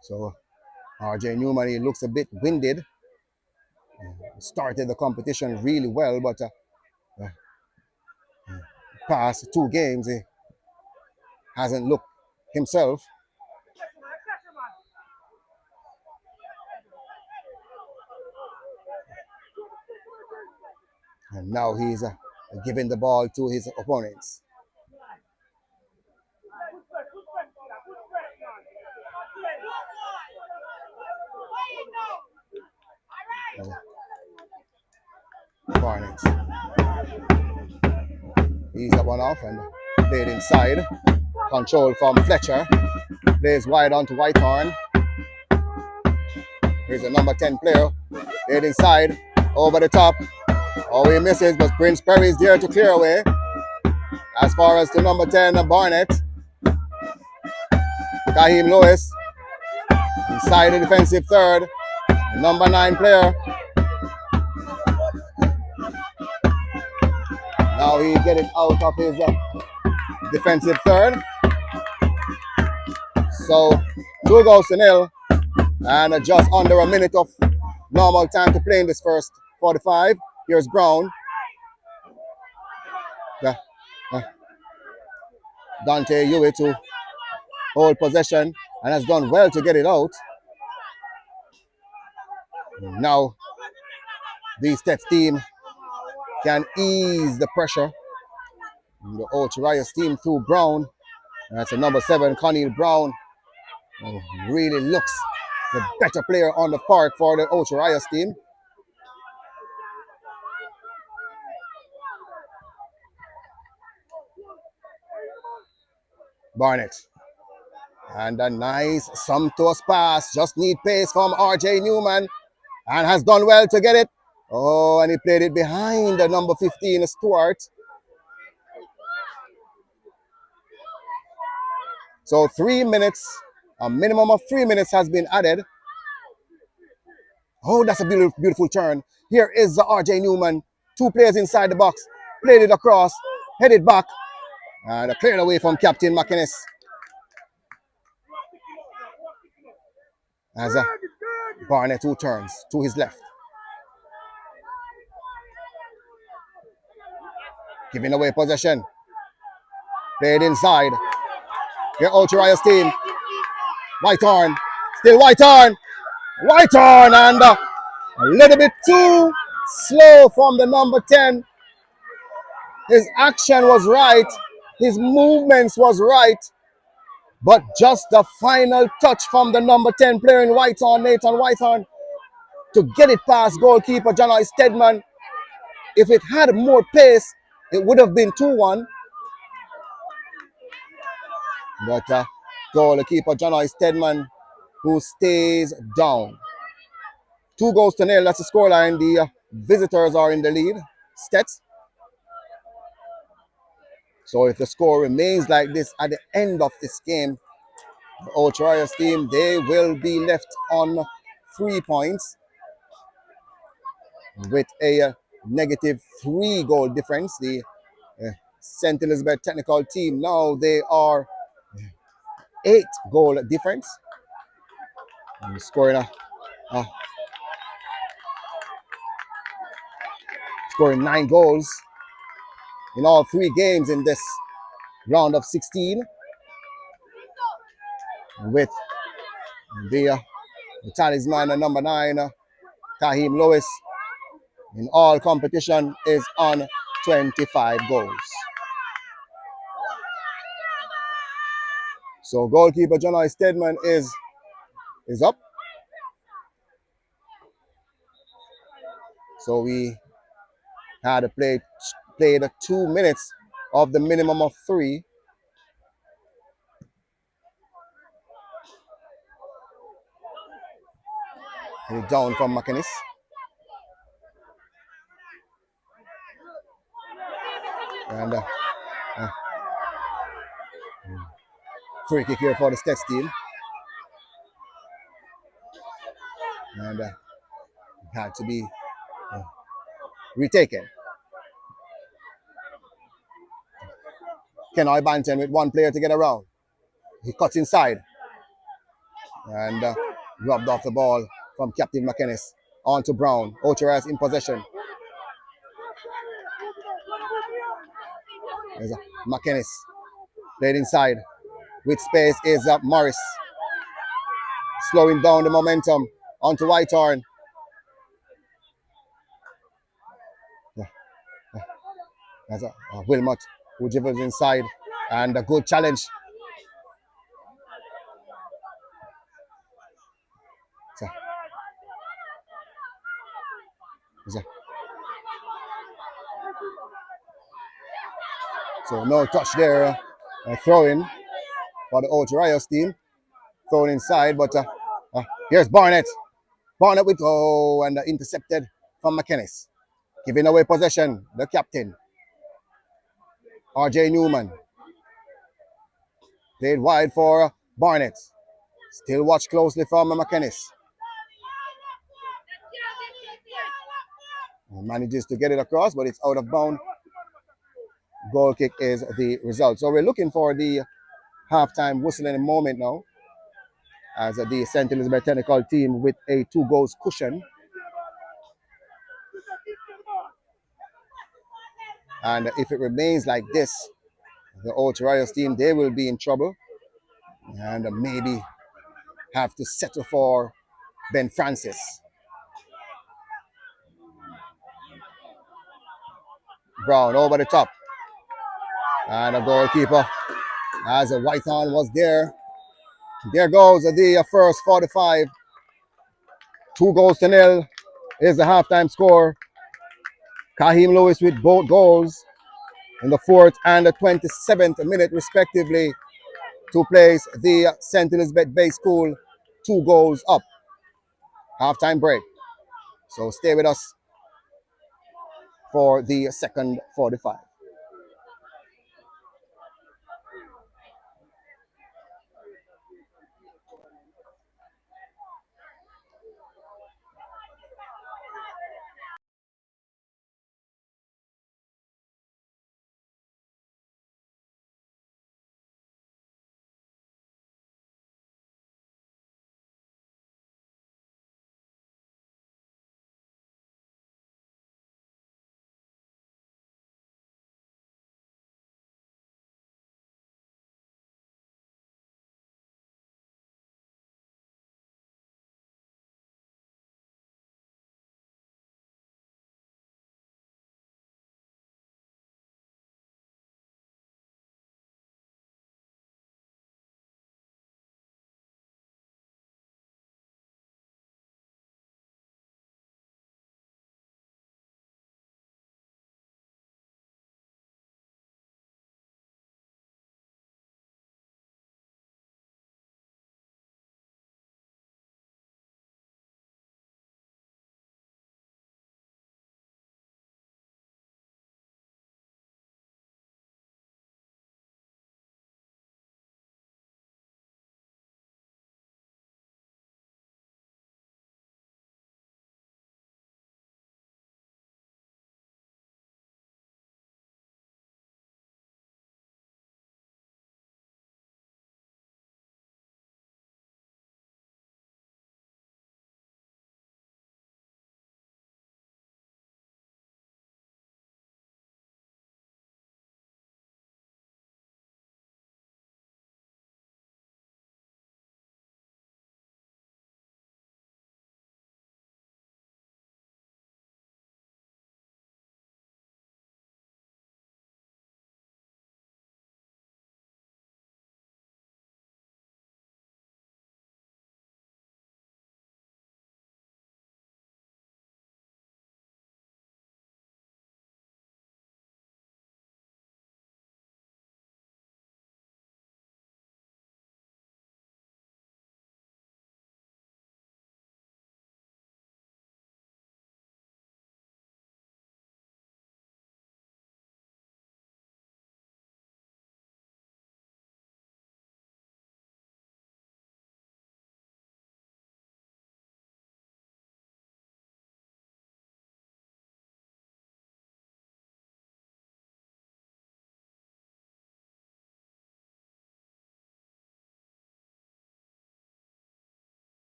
So RJ Newman, he looks a bit winded. Started the competition really well, but past 2 games, he hasn't looked himself. And now he's giving the ball to his opponents. Barnett. He's up one off and played inside. Control from Fletcher. Plays wide onto Whitehorn. Here's a number 10 player. Played inside. Over the top. Oh, he misses, but Prince Perry is there to clear away. As far as the number 10, Barnett. Kaheem Lewis. Inside the defensive third. The number 9 player. Now he getting out of his defensive third. So 2-0, and just under a minute of normal time to play in this first 45. Here's Brown. Dante Hewitt to hold possession and has done well to get it out. Now the Steths team can ease the pressure. The Ocho Rios team through Brown. That's a number 7, Conneal Brown. Really looks the better player on the park for the Ocho Rios team. Barnett. And a nice sumptuous pass. Just need pace from RJ Newman. And has done well to get it. Oh, and he played it behind the number 15, Stewart. So 3 minutes, a minimum of 3 minutes has been added. Oh, that's a beautiful, beautiful turn. Here is the RJ Newman. 2 players inside the box. Played it across, headed back, and cleared away from Captain McInnes. As Barnett, who turns to his left. Giving away possession. Played inside. Here, Ocho Rios team. Whitehorn. Still Whitehorn. Whitehorn, and a little bit too slow from the number 10. His action was right. His movements was right. But just the final touch from the number 10 player in Whitehorn, Nathan Whitehorn, to get it past goalkeeper John Stedman. If it had more pace, it would have been 2-1. But goalkeeper John Stedman, who stays down. 2-0, that's the scoreline. The visitors are in the lead. Steths. So if the score remains like this at the end of this game, the Ocho Rios team, they will be left on 3 points with a negative 3-goal difference. The St. Elizabeth Technical team, now they are 8-goal difference. And scoring scoring 9 goals in all 3 games in this round of 16. With the talisman number 9, Kaheem Lewis, in all competition is on 25 goals. So goalkeeper John Stedman is up. So we had played 2 minutes of the minimum of 3. Down from McInnes. And uh, free kick here for the Steths team. And had to be uh, retaken. Kenoi Banton with one player to get around. He cuts inside and rubbed off the ball from Captain McInnes. On to Brown. Ocho Rios in possession. There's McInnes. Played inside. With space is Morris. Slowing down the momentum. On to Whitehorn. There's Wilmot who dribbles inside. And a good challenge. So, so no touch there. Throw in for the Ocho Rios team. Thrown inside, but here's Barnett. Barnett with and intercepted from McInnes. Giving away possession, the captain. RJ Newman. Played wide for Barnett. Still watch closely from McInnes. Manages to get it across, but it's out of bounds. Goal kick is the result. So we're looking for the halftime whistle in a moment now, as the St. Elizabeth Technical team with a 2 goals cushion. And if it remains like this, the Ocho Rios team, they will be in trouble and maybe have to settle for Ben Francis. Brown over the top. And a goalkeeper, as a Whitehorn was there. There goes the first 45. 2 goals to 0 is the halftime score. Kahim Lewis with both goals in the 4th and the 27th minute, respectively, to place the St. Elizabeth Bay School 2 goals up. Halftime break. So stay with us for the second 45.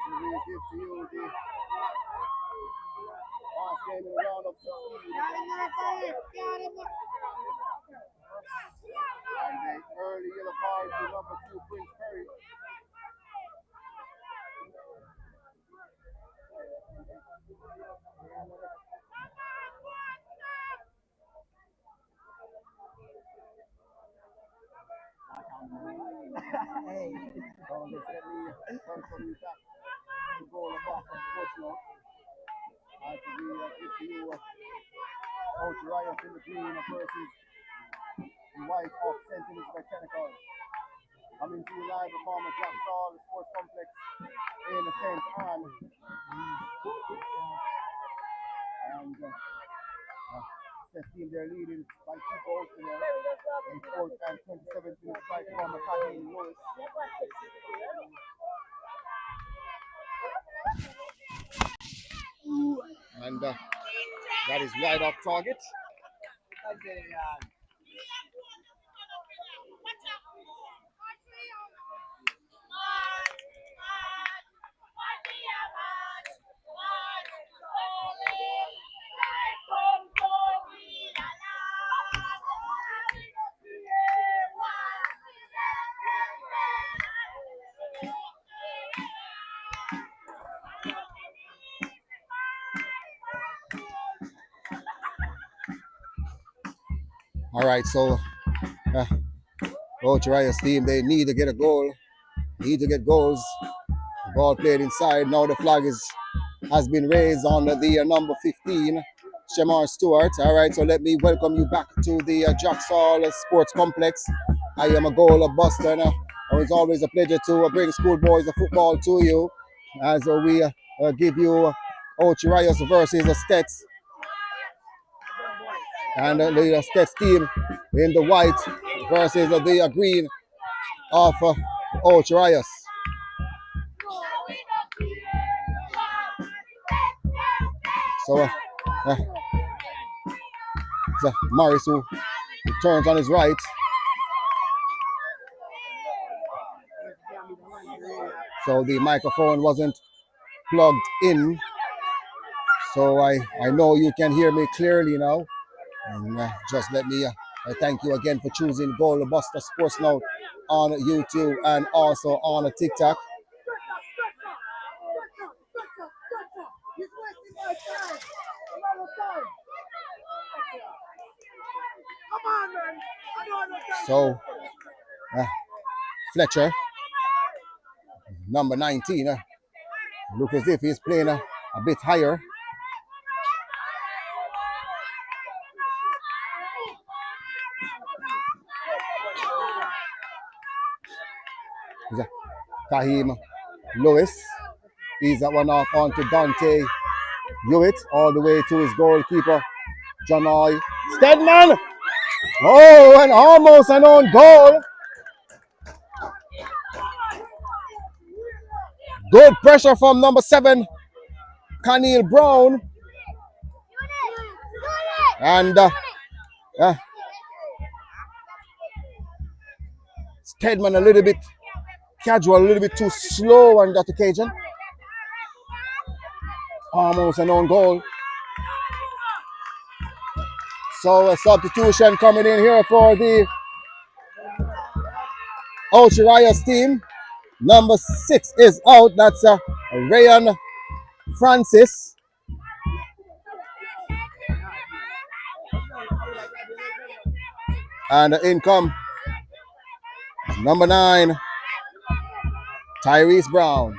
we give to you the last game in the round of 16. And the early yellow card to number 2, Prince Perry. Hey, welcome you back to Goal of Boston Sports Note. As we give to you Ocho Rios in the green versus the white of St. Elizabeth Technical. Coming to you live from the Jackson Sports Complex in St. Anne. And Steths team, they're leading by 2 goals to 0 in SportCam 2017 strike from McCarthy Lewis. And that is wide off target. All right, so Ocho Rios team, they need to get a goal. Need to get goals. Ball played inside. Now the flag has been raised on the number 15, Shamar Stewart. All right, so let me welcome you back to the Jacksall Sports Complex. I am a goal of Busta. It's always a pleasure to bring schoolboys of football to you as we give you Ocho Rios versus the Steths. And the Steths team in the white versus the green of Ocho Rios. So, Morris who turns on his right. So the microphone wasn't plugged in. So I know you can hear me clearly now. And just let me thank you again for choosing Goal Busta Sports Note on YouTube and also on TikTok. So Fletcher, number 19, look as if he's playing a bit higher. Kahim Lewis. He's that one off onto Dante Hewitt, all the way to his goalkeeper, John Oy Stedman. Oh, and almost an own goal. Good pressure from number 7, Canil Brown. And Stedman a little bit casual, a little bit too slow on that occasion. Almost an own goal. So a substitution coming in here for the Ocho Rios team. Number 6 is out. That's Ryan Francis. And in come number 9, Tyrese Brown.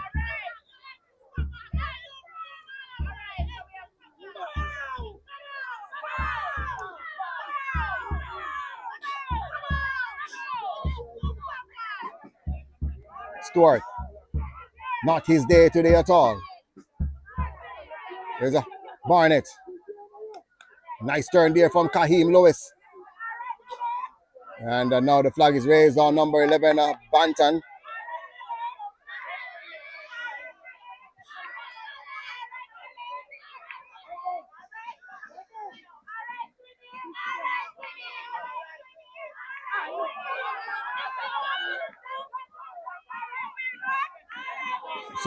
Stewart, not his day today at all. There's a Barnett. Nice turn there from Kahim Lewis. And now the flag is raised on number 11, Banton.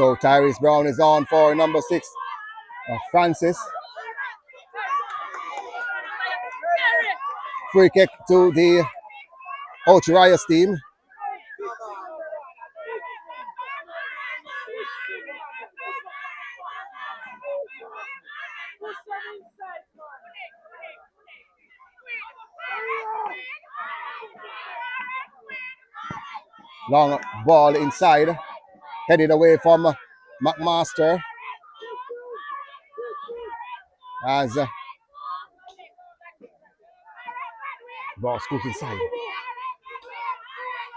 So Tyrese Brown is on for number 6, Francis. Free kick to the Ocho Rios team. Long ball inside, headed away from McMaster as ball scoops inside.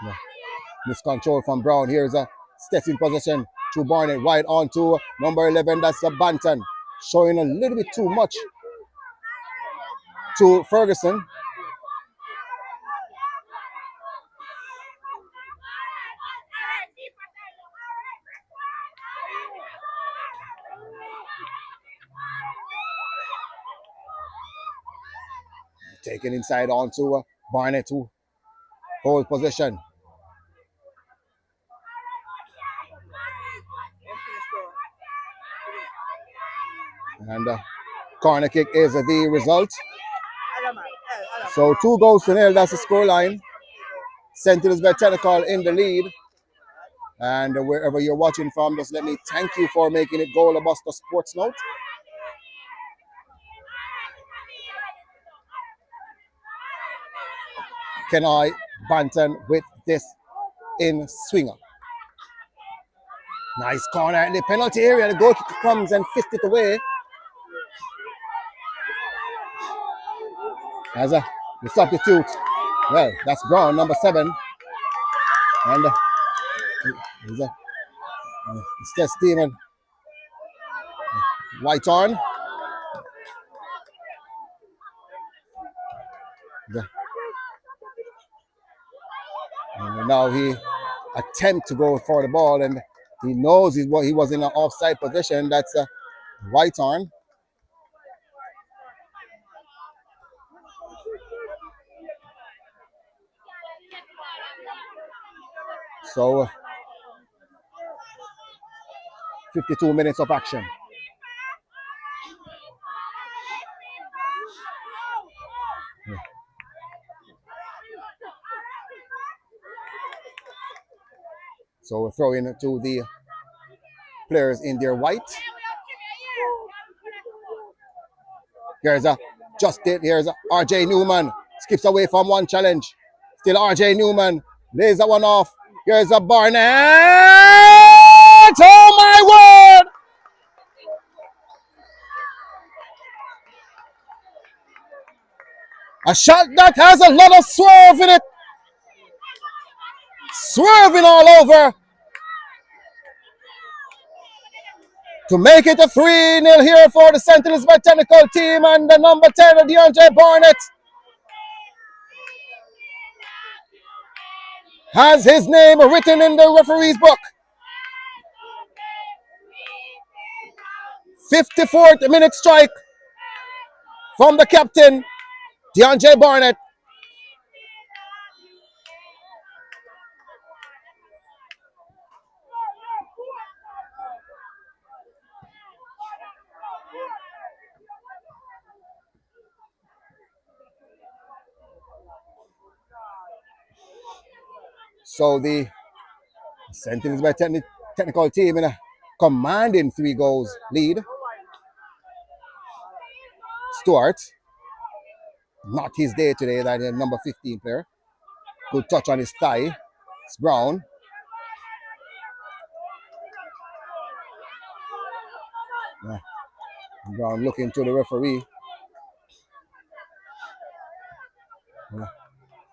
Yeah. Miscontrol from Brown. Here's a Steths in possession to Barnett, right on to number 11. That's a Banton, showing a little bit too much to Ferguson. Taken inside onto Barnett to hold possession. And corner kick is the result. So 2-0. That's the scoreline. St. Elizabeth Technical in the lead. And wherever you're watching from, just let me thank you for making it Goal Buster Sports Note. Kenai Banton with this in swinger. Nice corner in the penalty area. The goalkeeper comes and fists it away. As the substitute, well, that's Brown, number 7. And it's Stephen Whitehorn. And now he attempts to go for the ball, and he knows he was in an offside position. That's Whitehorn. So 52 minutes of action. So we're throwing it to the players in their white. Here's a here's a RJ Newman. Skips away from one challenge. Still RJ Newman. Lays that one off. Here's a Barnett. Oh my word! A shot that has a lot of swerve in it. Swerving all over. To make it a 3-0 here for the St. Elizabeth Technical team, and the number 10, DeAndre Barnett, has his name written in the referee's book. 54th minute strike from the captain, DeAndre Barnett. So the St. Elizabeth Technical team in a commanding 3 goals lead. Stewart, not his day today, that number 15 player. Good touch on his thigh. It's Brown. Brown looking to the referee.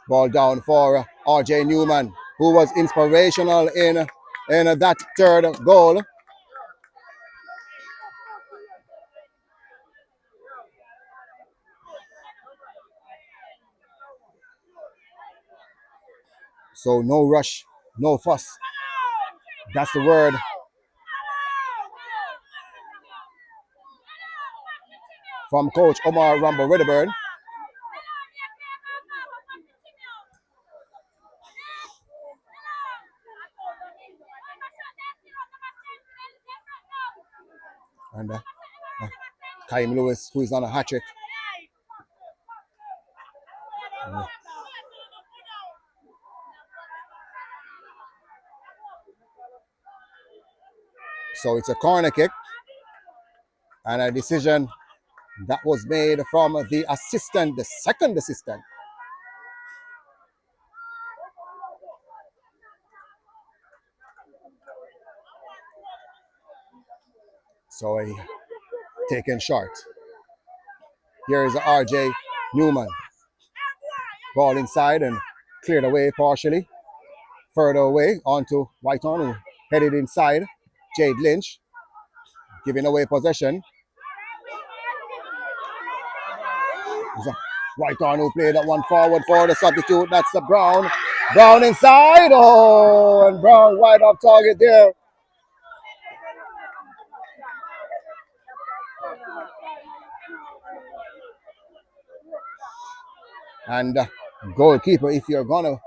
Ball down for RJ Newman, who was inspirational in that 3rd goal. So no rush, no fuss. That's the word. From Coach Omar Rambo Redburn. And Kaim Lewis, who is on a hat trick. So it's a corner kick and a decision that was made from the assistant, the second assistant. So a taken short. Here is RJ Newman. Ball inside and cleared away partially. Further away onto Whiteon, who headed inside. Jade Lynch giving away possession. Whiteon who played that one forward for the substitute. That's the Brown. Brown inside. Oh, and Brown wide off target there. And goalkeeper, if you're gonna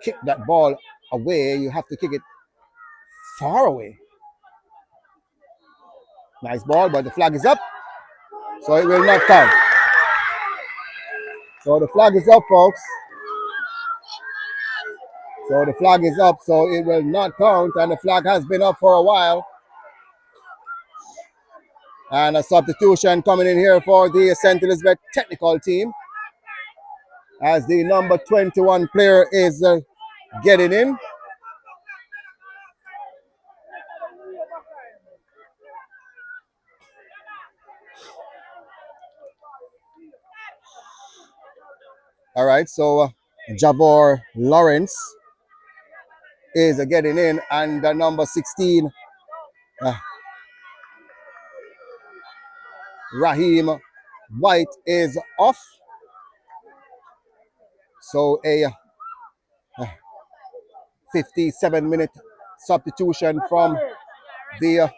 kick that ball away, you have to kick it far away. Nice ball, but the flag is up, so it will not count. So the flag is up, folks. So the flag is up, so it will not count, and the flag has been up for a while. And a substitution coming in here for the St. Elizabeth technical team, as the number 21 player is getting in. All right, so Javor Lawrence is getting in, and number 16, Raheem White, is off. So a 57-minute substitution from the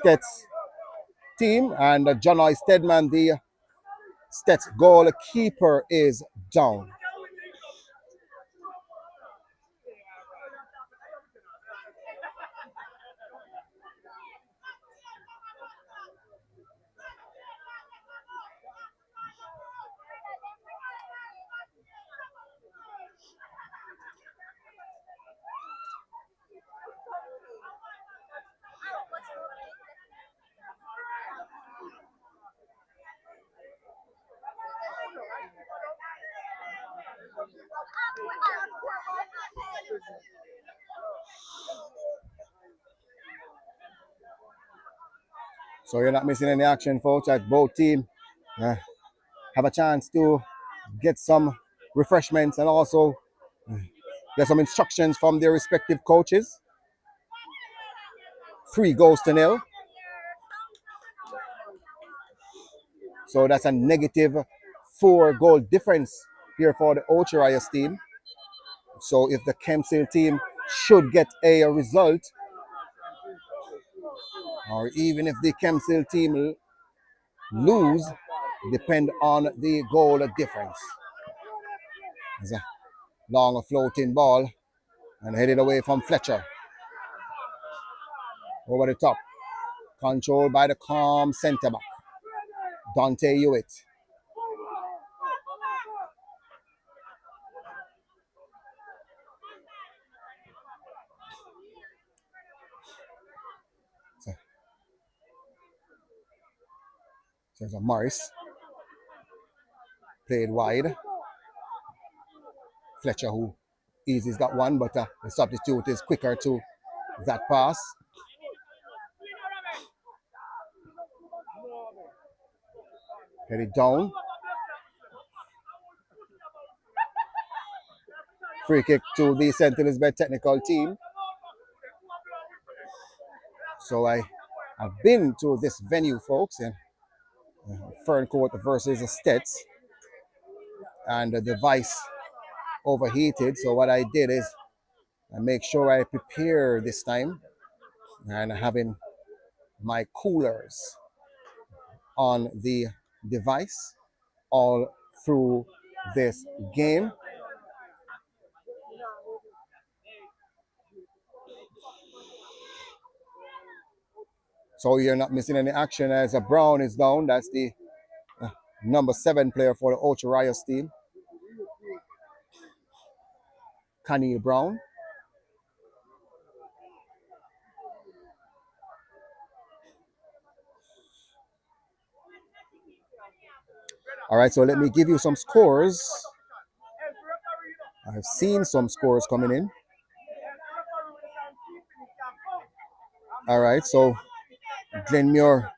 Steths team, and John Stedman, the Steths goalkeeper, is down. So you're not missing any action, folks, as both teams have a chance to get some refreshments and also get some instructions from their respective coaches. 3-0. So that's a negative 4-goal difference here for the Ocho Rios team. So if the Kempsale team should get a result, or even if the Kempsale team lose, depend on the goal difference. It's a long floating ball and headed away from Fletcher. Over the top. Controlled by the calm centre back, Dante Hewitt. So there's a Morris. Played wide. Fletcher, who easy's got one, but the substitute is quicker to that pass. Headed down. Free kick to the St. Elizabeth technical team. So I've been to this venue, folks, in Ferncourt versus Steths, and the device overheated. So what I did is I make sure I prepare this time, and having my coolers on the device all through this game. So you're not missing any action as a Brown is down. That's the number 7 player for the Ocho Rios team. Kanye Brown. All right, so let me give you some scores. I've seen some scores coming in. All right, so Glenmuir,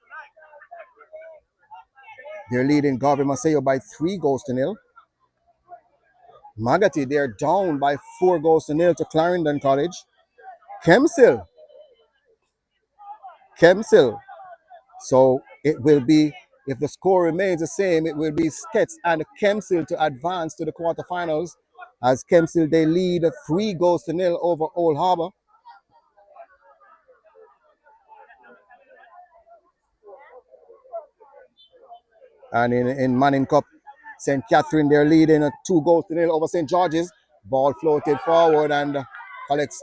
they're leading Garvey Maceo by 3-0. Magati, they're down by 4-0 to Clarendon College. Kemsill. So it will be, if the score remains the same, it will be Steths and Kemsill to advance to the quarterfinals. As Kemsill, they lead 3-0 over Old Harbour. And in Manning Cup, St. Catherine, they're leading 2-0 over St. George's. Ball floated forward and collects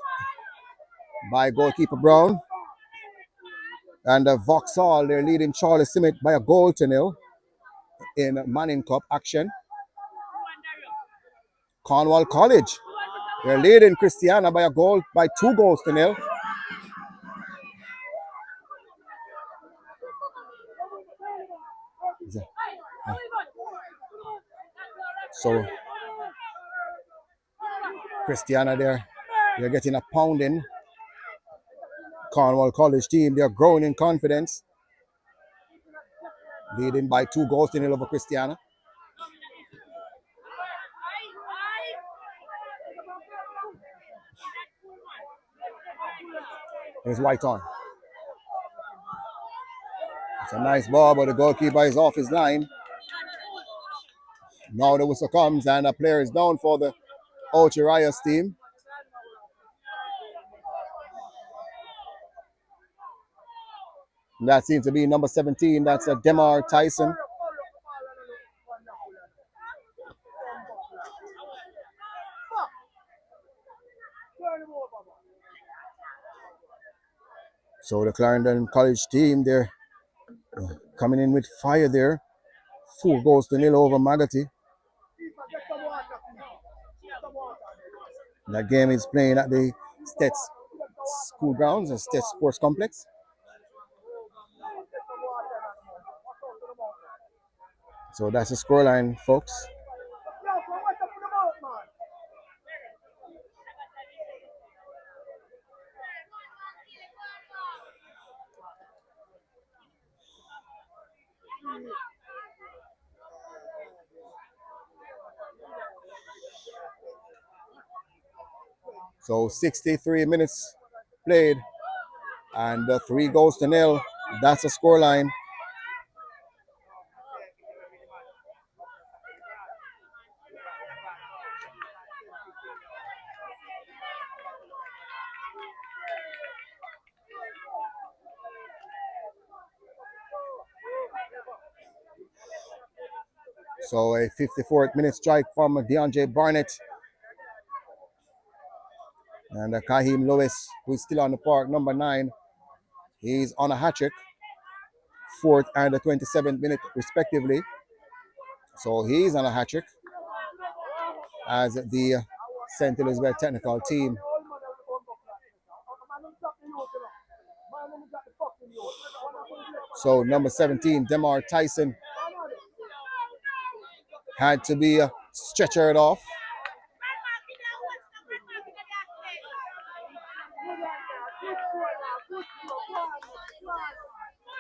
by goalkeeper Brown. And Vauxhall, they're leading Charlie Simmet by a 0-0 in Manning Cup action. Cornwall College, they're leading Christiana by 2-0. So Christiana there, they're getting a pounding. Cornwall College team, they're growing in confidence, leading by 2-0 over Christiana. Here's White on. It's a nice ball, but the goalkeeper is off his line. Now the whistle comes and a player is down for the Ocho Rios team. And that seems to be number 17. That's a Demar Tyson. So the Clarendon College team, they're coming in with fire there. 4-0 over Magati. That game is playing at the Steths School Grounds, the Steths Sports Complex. So that's the scoreline, folks. So 63 minutes played and 3-0. That's the scoreline. So a 54th minute strike from DeAndre Barnett. And Kahim Lewis, who's still on the park, number 9. He's on a hat trick. 4th and the 27th minute, respectively. So he's on a hat trick as the St. Elizabeth technical team. So number 17, Demar Tyson, had to be stretchered off.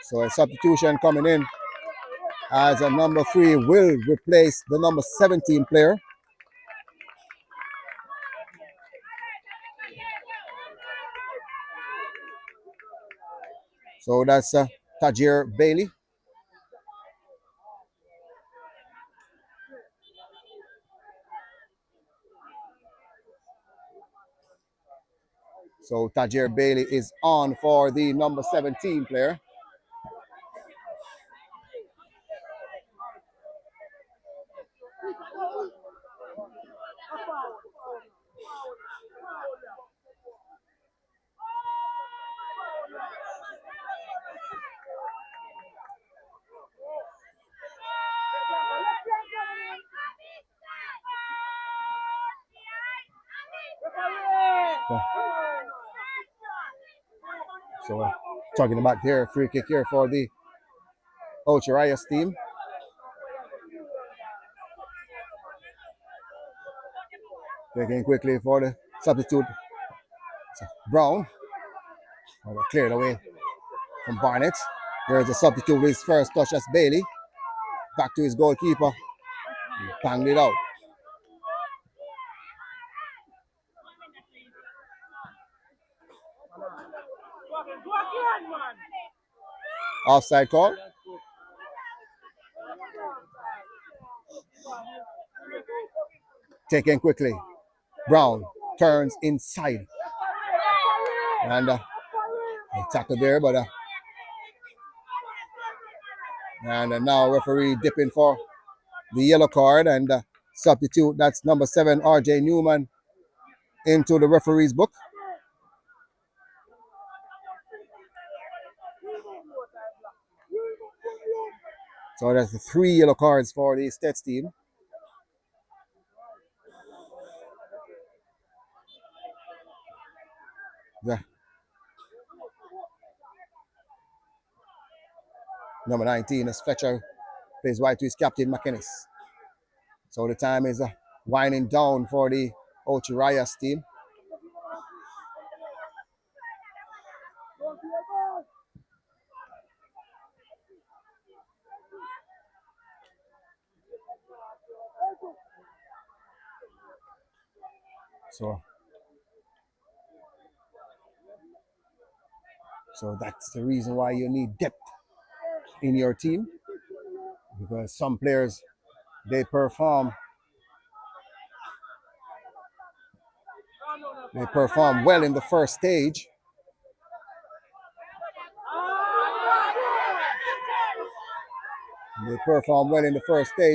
So a substitution coming in as a number 3 will replace the number 17 player. So that's Tajir Bailey. So Tajir Bailey is on for the number 17 player. So, talking about their free kick here for the Ocho Rios team. Taking quickly for the substitute. So Brown. Cleared away from Barnett. There's the substitute with his first touch as Bailey. Back to his goalkeeper. He banged it out. Offside call. Taken quickly. Brown turns inside. And tackle there, but and now referee dipping for the yellow card and substitute. That's number 7, RJ Newman, into the referee's book. So that's the 3 yellow cards for the Steths team. The number 19 is Fletcher, plays wide to his captain McInnes. So the time is winding down for the Ocho Rios team. So that's the reason why you need depth in your team, because some players, they perform well in the first stage.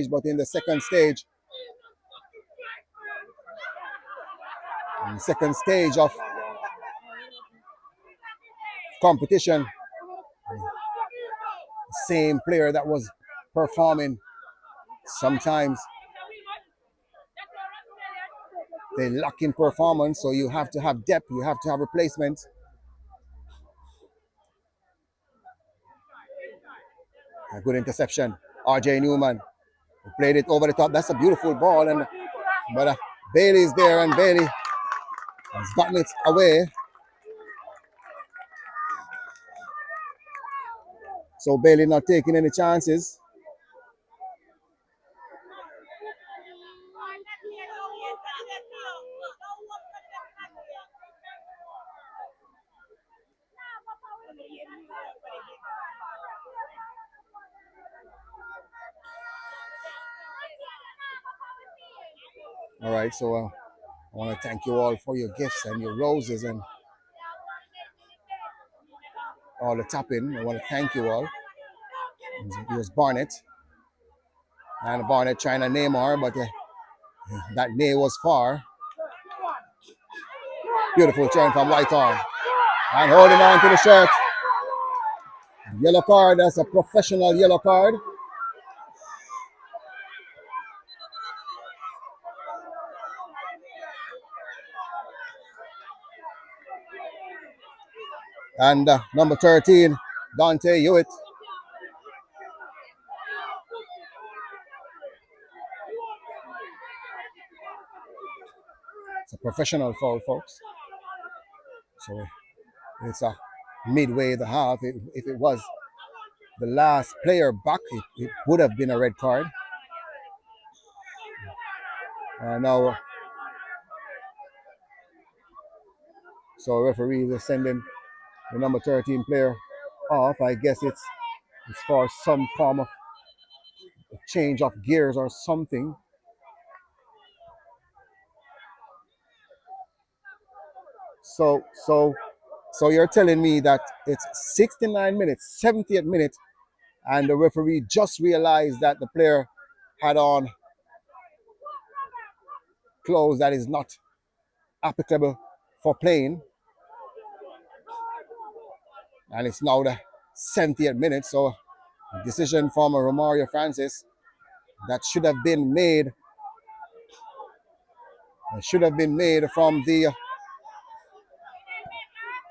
But in the second stage of competition, same player that was performing, sometimes they lack in performance, so you have to have depth, you have to have replacements. A good interception. RJ Newman played it over the top. That's a beautiful ball, but Bailey's there, and Bailey has gotten it away. So Bailey not taking any chances. All right, so I want to thank you all for your gifts and your roses and all the tapping. I want to thank you all. Here's Barnett. And Barnett trying to name her, but that nay was far. Beautiful turn from Whitehall. And holding on to the shirt. Yellow card, that's a professional yellow card. And number 13, Dante Hewitt. It's a professional foul, folks. So it's a midway the half. If it was the last player back, it would have been a red card. Now, so referee is sending the number 13 player off. I guess it's for some form of change of gears or something. So you're telling me that it's 69 minutes, 70th minute, and the referee just realized that the player had on clothes that is not applicable for playing, and it's now the 70th minute. So a decision from Romario Francis that should have been made from the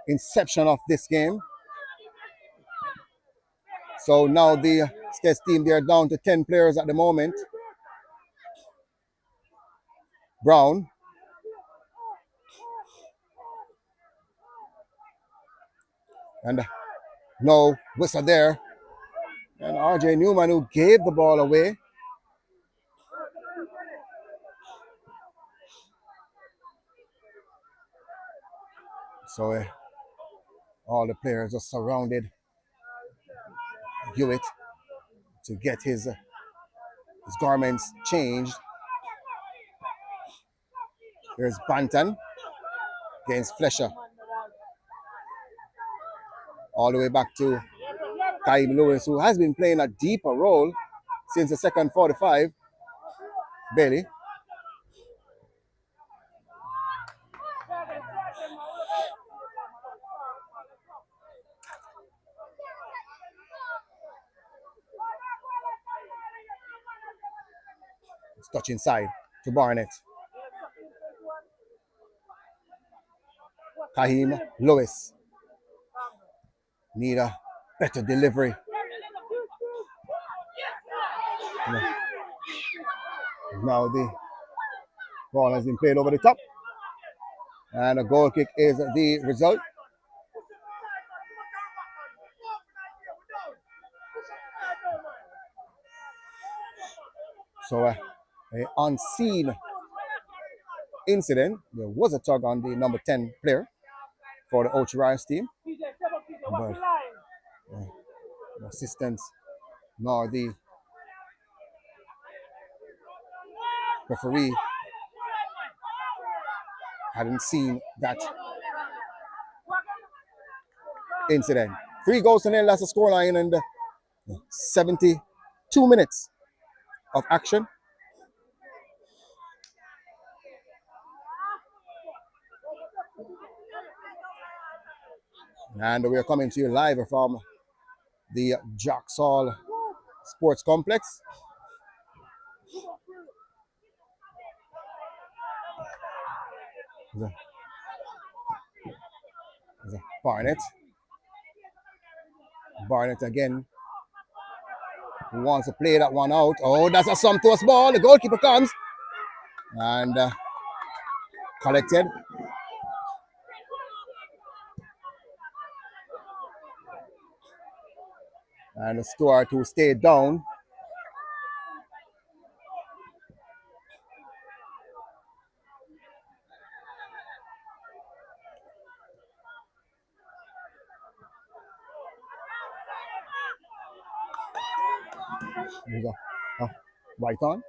inception of this game. So now the Steths team, they're down to 10 players at the moment. Brown. And no whistle there. And RJ Newman, who gave the ball away. So all the players just surrounded Hewitt to get his garments changed. There's Banton against Fletcher. All the way back to Kaim Lewis, who has been playing a deeper role since the second 45. Bailey. Touch inside to Barnett. Kaim Lewis. Need a better delivery. Now the ball has been played over the top. And a goal kick is the result. So an unseen incident. There was a tug on the number 10 player for the Ocho Rios team. But the assistants nor the referee hadn't seen that incident. 3 goals to nil, that's the scoreline, and 72 minutes of action. And we are coming to you live from the Jacksall Sports Complex. Barnett. Barnett again. He wants to play that one out. Oh, that's a sumptuous ball. The goalkeeper comes and collected. And the Stuart, who stayed down. Right on.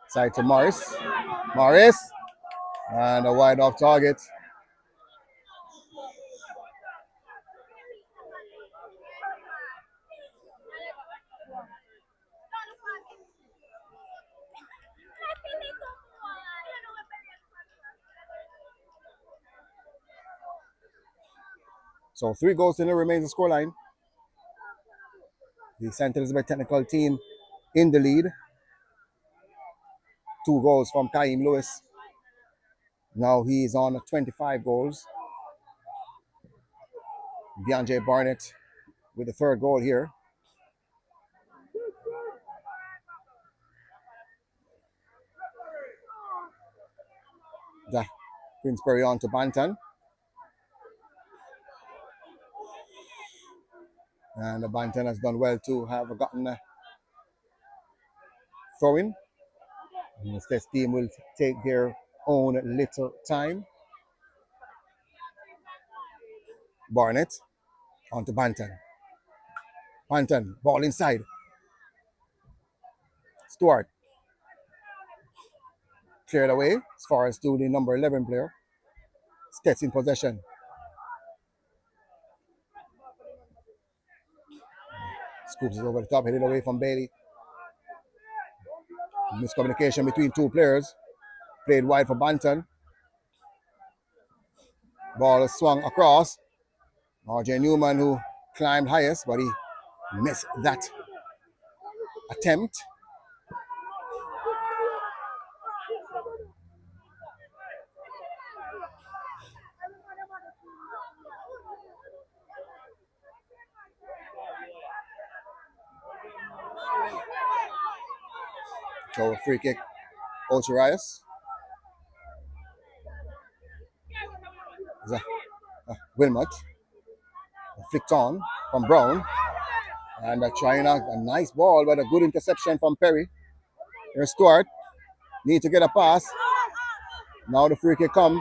Side to Morris. Morris. And a wide off target. So 3 goals to nil remains the scoreline. The St. Elizabeth technical team in the lead. 2 goals from Kaim Lewis. Now he is on 25 goals. DeAndre Barnett with the 3rd goal here. Queensbury on to Banton. And the Banton has done well to have gotten a throw-in. And the Steths team will take their own little time. Barnett on to Banton. Banton, ball inside. Stuart. Cleared away as far as to the number 11 player. Steths in possession. Scoops is over the top, headed away from Bailey. Miscommunication between 2 players. Played wide for Banton. Ball is swung across. RJ Newman, who climbed highest, but he missed that attempt. So free kick, Ocho Rios. Wilmot. Flicked on from Brown. And trying a nice ball, but a good interception from Perry. Here's Stewart. Need to get a pass. Now the free kick come.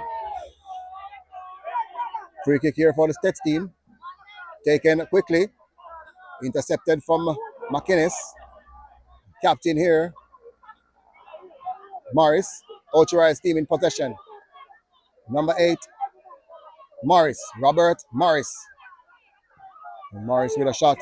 Free kick here for the Steths team. Taken quickly. Intercepted from McInnes. Captain here. Morris. Ocho Rios team in possession. Number 8. Morris. Robert Morris. And Morris with a shot.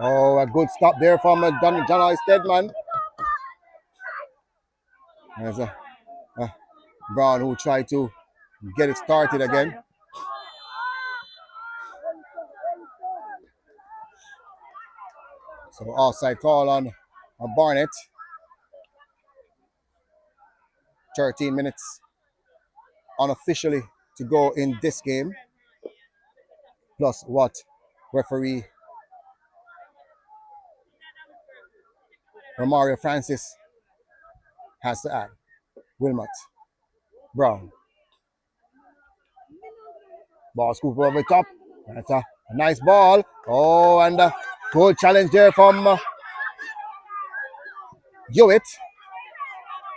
Oh, a good stop there from John Stedman. There's a Brown who tried to get it started again. So offside call on Barnett. 13 minutes unofficially to go in this game. Plus what referee Romario Francis has to add. Wilmot. Brown. Ball scoop over the top. That's a nice ball. Oh, and a good challenge there from Hewitt.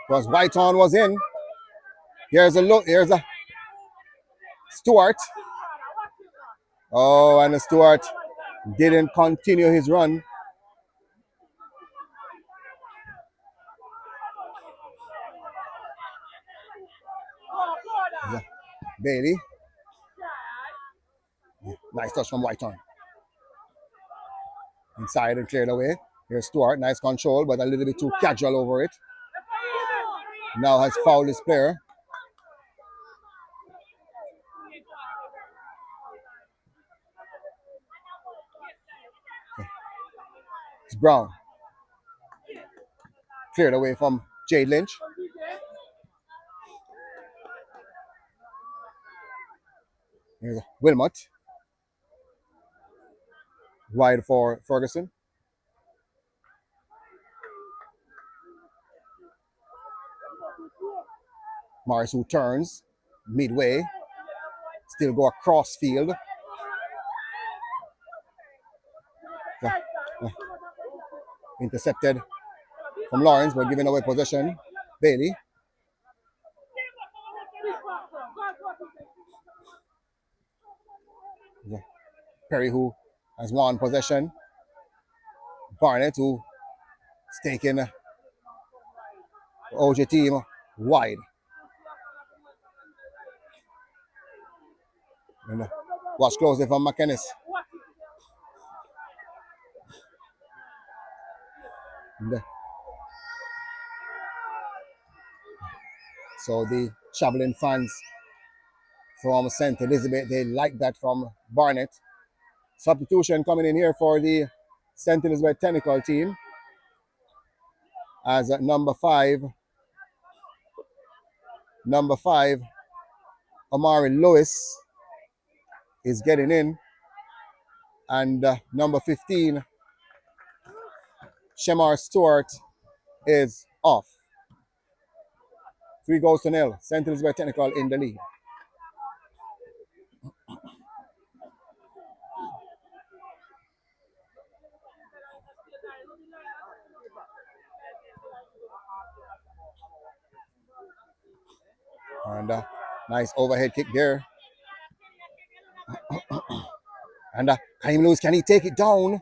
Because Whitehorn was in. Here's a look. Here's a Stewart. Oh, and Stewart didn't continue his run. Bailey. Nice touch from Whitehorn. Inside and cleared away. Here's Stewart. Nice control, but a little bit too casual over it. Now has fouled his player. It's Brown. Cleared away from Jade Lynch. Here's Wilmot. Wide for Ferguson. Morris who turns midway. Still go across field. Intercepted from Lawrence, but giving away possession. Bailey. Perry who has won possession. Barnett who is taking the OJ team wide. And watch closely from McInnes. So the traveling fans from St. Elizabeth, they like that from Barnett. Substitution coming in here for the St. Elizabeth technical team as number 5, Amari Lewis is getting in, and number 15, Shemar Stewart is off. 3-0. St. Elizabeth Technical in the lead. And nice overhead kick there. And Kaim Lewis, can he take it down?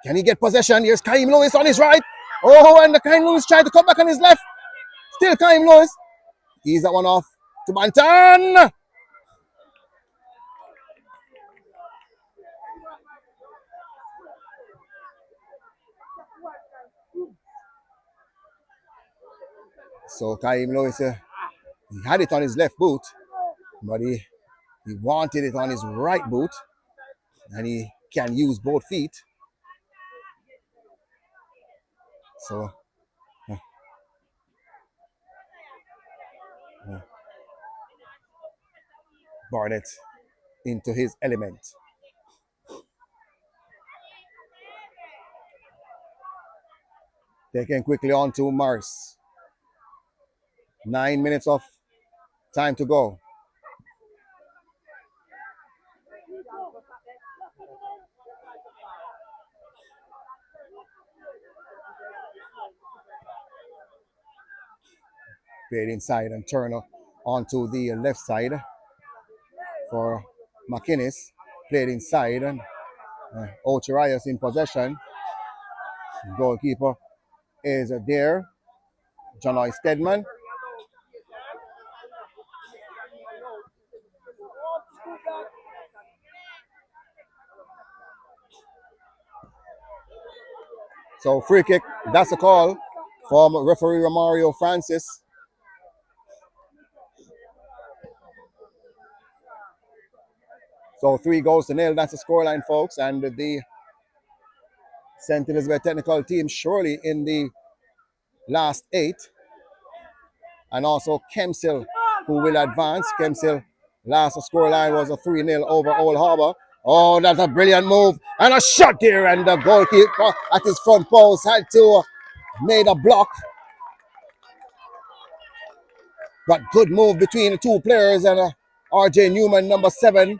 Can he get possession? Here's Kaim Lewis on his right. Oh, and Kaim Lewis tried to cut back on his left. Still Kaim Lewis. Ease that one off to Bantan. So Kaim Lewis, he had it on his left boot, but he wanted it on his right boot, and he can use both feet. So uh, uh, Barnett into his element. Taken quickly on to Morris. 9 minutes of time to go. Played inside and turn onto the left side for McInnes. Played inside and Ocho Rios in possession. Goalkeeper is there. John Stedman. So free kick, that's a call from referee Romario Francis. So 3-0, that's the scoreline, folks. And the St. Elizabeth technical team surely in the last 8. And also Kemsil, who will advance. Kemsil, last scoreline was a 3-0 over Old Harbour. Oh, that's a brilliant move. And a shot there. And the goalkeeper at his front post had to made a block. But good move between the two players. And RJ Newman, number 7.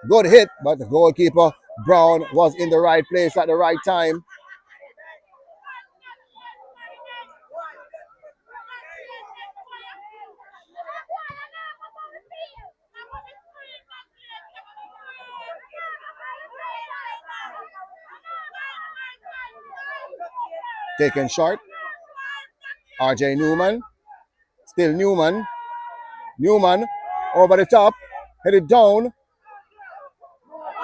Good hit, but the goalkeeper, Brown, was in the right place at the right time. Taken short. RJ Newman. Still Newman. Newman over the top. Headed down.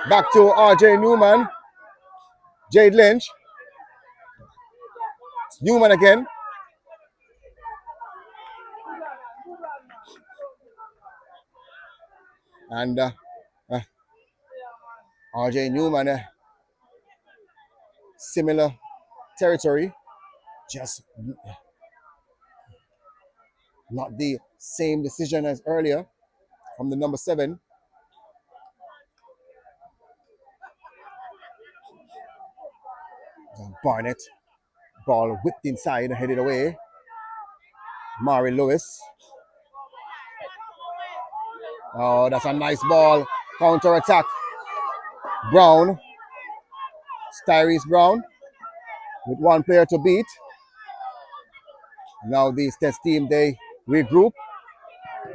Back to RJ Newman. Jade Lynch. Newman again. And RJ Newman, similar territory. Just not the same decision as earlier from the number 7. Barnett. Ball whipped inside, headed away. Mari Lewis. Oh, that's a nice ball. Counter attack. Brown. Tyrese Brown with one player to beat. Now the Steths team, they regroup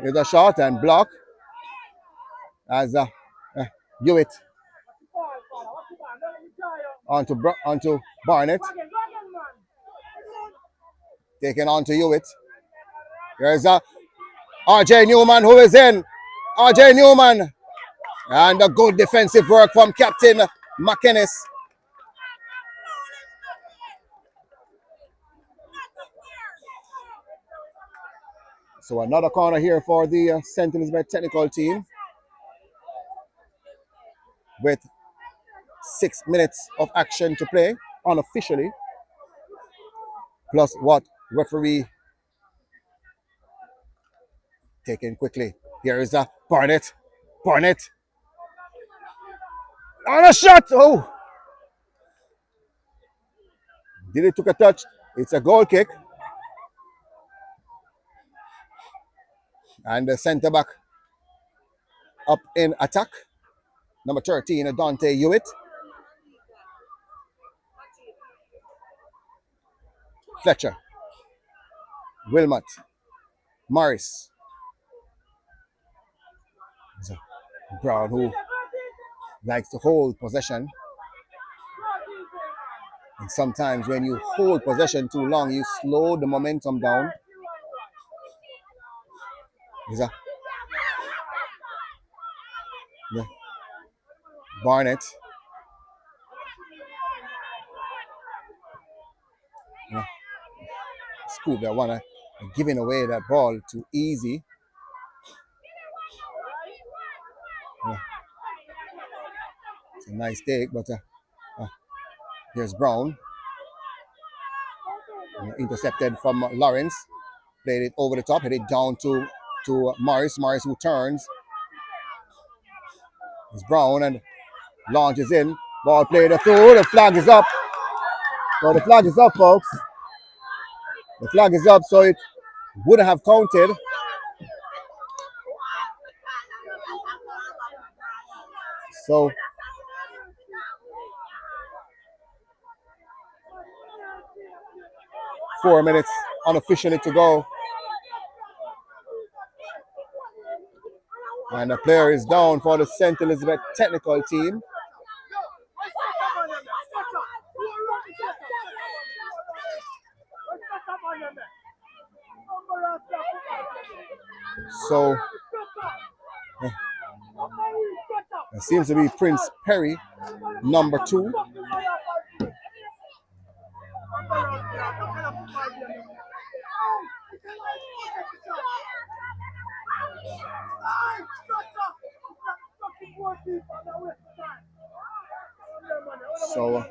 with a shot and block as Hewitt onto Barnett. Taken on to Hewitt. There's RJ Newman who is in. RJ Newman. And a good defensive work from Captain McInnes. So another corner here for the St. Elizabeth technical team with 6 minutes of action to play unofficially. Plus what referee taken quickly. Here is Barnett. Barnett. On a shot. Oh. Did it took a touch? It's a goal kick. And the centre back up in attack. Number 13, Dante Hewitt. Fletcher. Wilmot. Morris. Brown, who likes to hold possession. And sometimes when you hold possession too long, you slow the momentum down. Barnett. scoop that one, giving away that ball too easy. It's a nice take, but here's Brown. Intercepted from Lawrence. Played it over the top, hit it down to Morris. Morris who turns. It's Brown and launches in. Ball played through. The flag is up. So the flag is up, folks. The flag is up, so it would have counted. So 4 minutes unofficially to go. And the player is down for the St. Elizabeth technical team. So it seems to be Prince Perry, number 2. So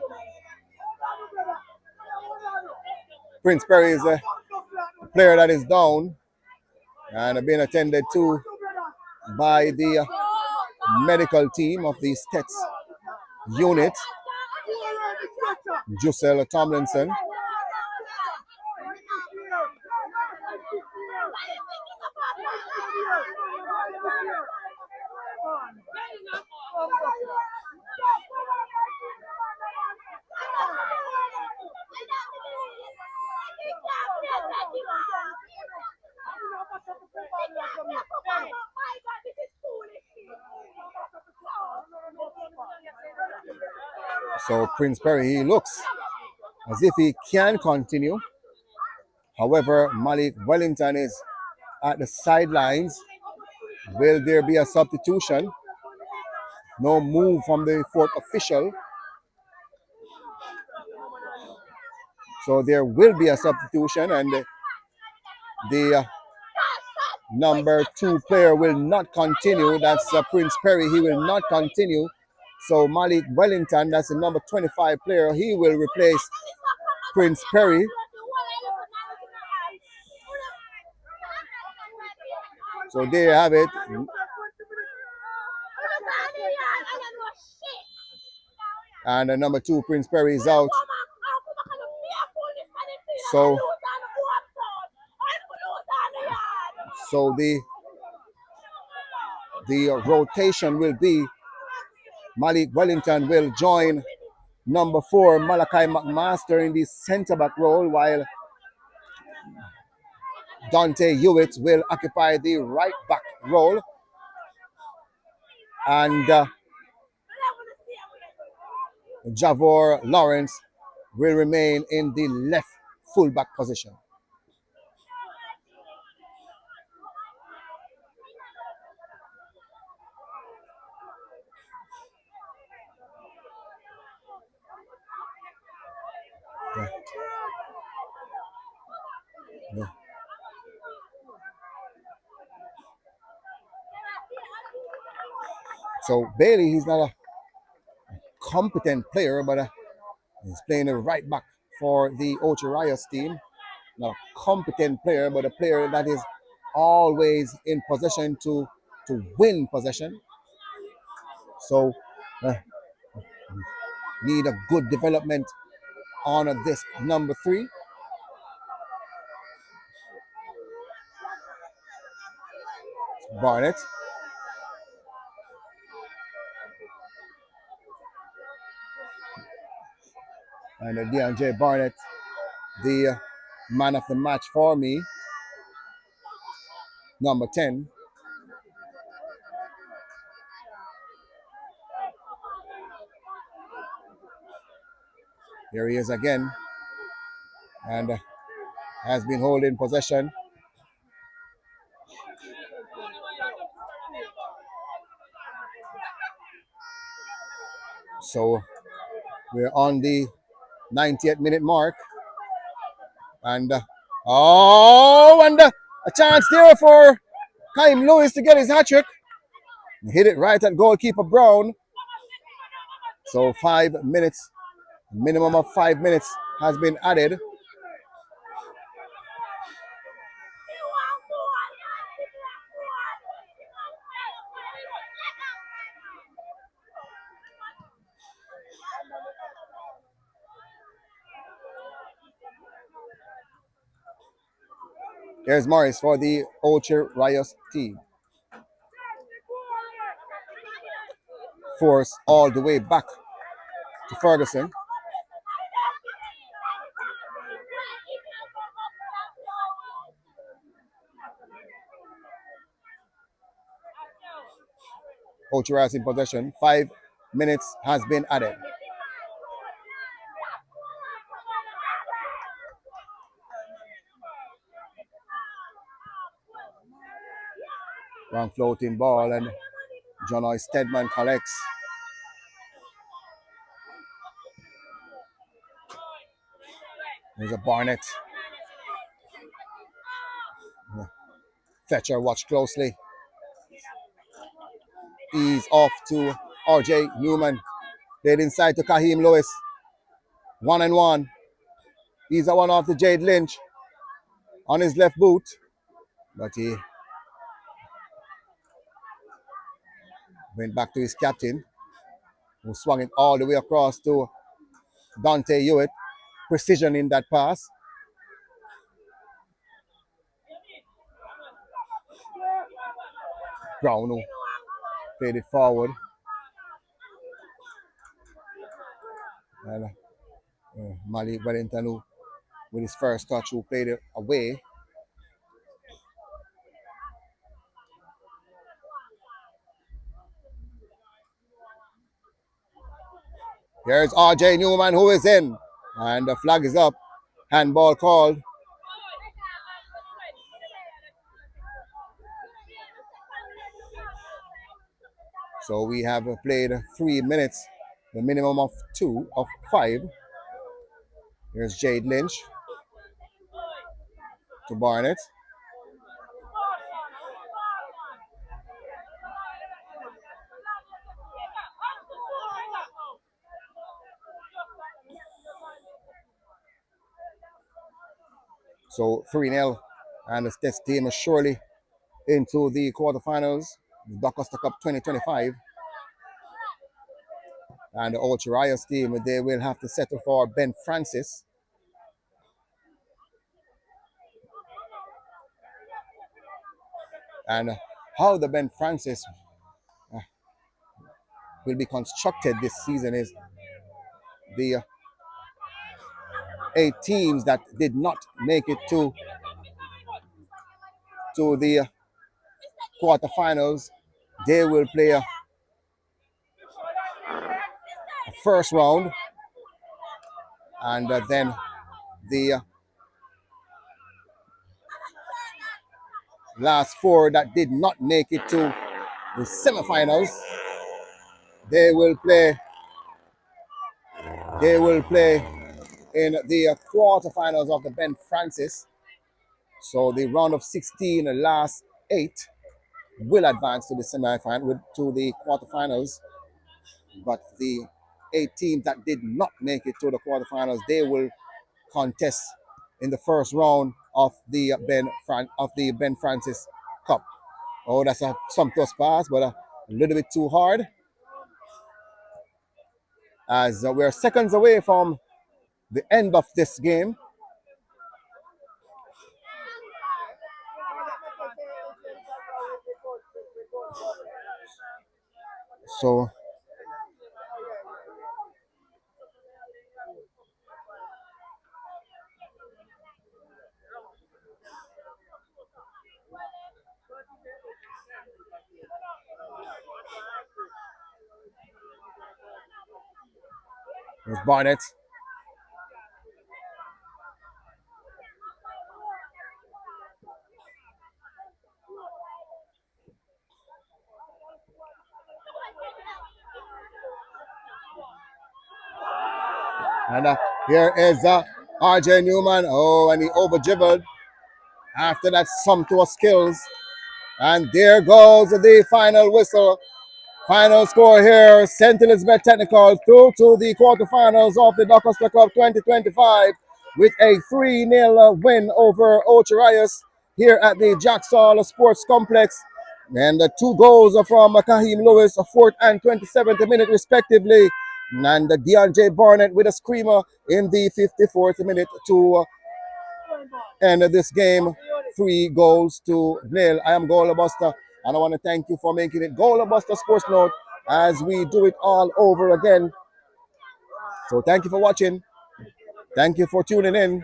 Prince Perry is a player that is down and being attended to by the medical team of the Steths unit, Giselle Tomlinson. So Prince Perry, he looks as if he can continue. However, Malik Wellington is at the sidelines. Will there be a substitution? No move from the fourth official. So there will be a substitution, and the number 2 player will not continue. That's Prince Perry. He will not continue. So Malik Wellington, that's the number 25 player, he will replace Prince Perry. So there you have it. And the number 2, Prince Perry, is out. So the rotation will be Malik Wellington will join number 4, Malachi McMaster, in the centre back role, while Dante Hewitt will occupy the right back role. And Javor Lawrence will remain in the left fullback position. Yeah. Yeah. So Bailey, he's not a competent player, but he's playing the right back for the Ocho Rios team. Not a competent player, but a player that is always in possession to win possession. So need a good development on this number 3. Barnett. And DeAndre Barnett, the man of the match for me, number 10. Here he is again, and has been holding possession. So we're on the 90th minute mark, and Oh, and a chance there for Kaim Lewis to get his hat trick. Hit it right at goalkeeper Brown. So 5 minutes, minimum of 5 minutes has been added. There's Morris for the Ocho Rios team. Force all the way back to Ferguson. Ocho Rios in possession. 5 minutes has been added. One floating ball and John Stedman collects. There's a Barnett. Fetcher watch closely. Ease off to RJ Newman. Played inside to Kaheem Lewis. 1-1. He's a one off to Jade Lynch on his left boot. But he went back to his captain, who swung it all the way across to Dante Hewitt. Precision in that pass. Brown, who played it forward. And Malik Wellington, who, with his first touch, who played it away. Here's RJ Newman, who is in. And the flag is up. Handball called. So we have played 3 minutes, the minimum of 5. Here's Jade Lynch to Barnett. So 3-0, and the Steths team is surely into the quarterfinals. The Docosta Cup 2025. And the Ocho Rios team, they will have to settle for Ben Francis. And how the Ben Francis will be constructed this season is the 8 teams that did not make it to the quarterfinals. They will play a first round, and then the last 4 that did not make it to the semifinals, they will play in the quarterfinals of the Ben Francis. So the round of 16, the last 8 will advance to the semifinal, to the quarterfinals. But the 8 teams that did not make it to the quarterfinals, they will contest in the first round of the Ben Francis Cup. Oh, that's a sumptuous pass, but a little bit too hard. As we're seconds away from the end of this game. So there's Barnett. And here is RJ Newman. Oh, and he over dribbled. after that sumptuous skills. And there goes the final whistle. Final score here, St. Elizabeth Technical through to the quarterfinals of the Docosta Cup 2025 with a 3-0 win over Ocho Rios here at the Jacksaw Sports Complex. And the 2 goals are from Kahim Lewis, a 4th and 27th minute respectively. And DeAndre Barnett with a screamer in the 54th minute to end this game. 3 goals to 0. I am Goal Buster, and I want to thank you for making it Goal Buster Sports Note as we do it all over again. So thank you for watching. Thank you for tuning in,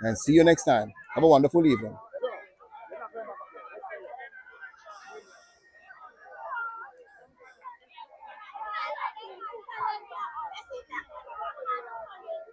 and see you next time. Have a wonderful evening.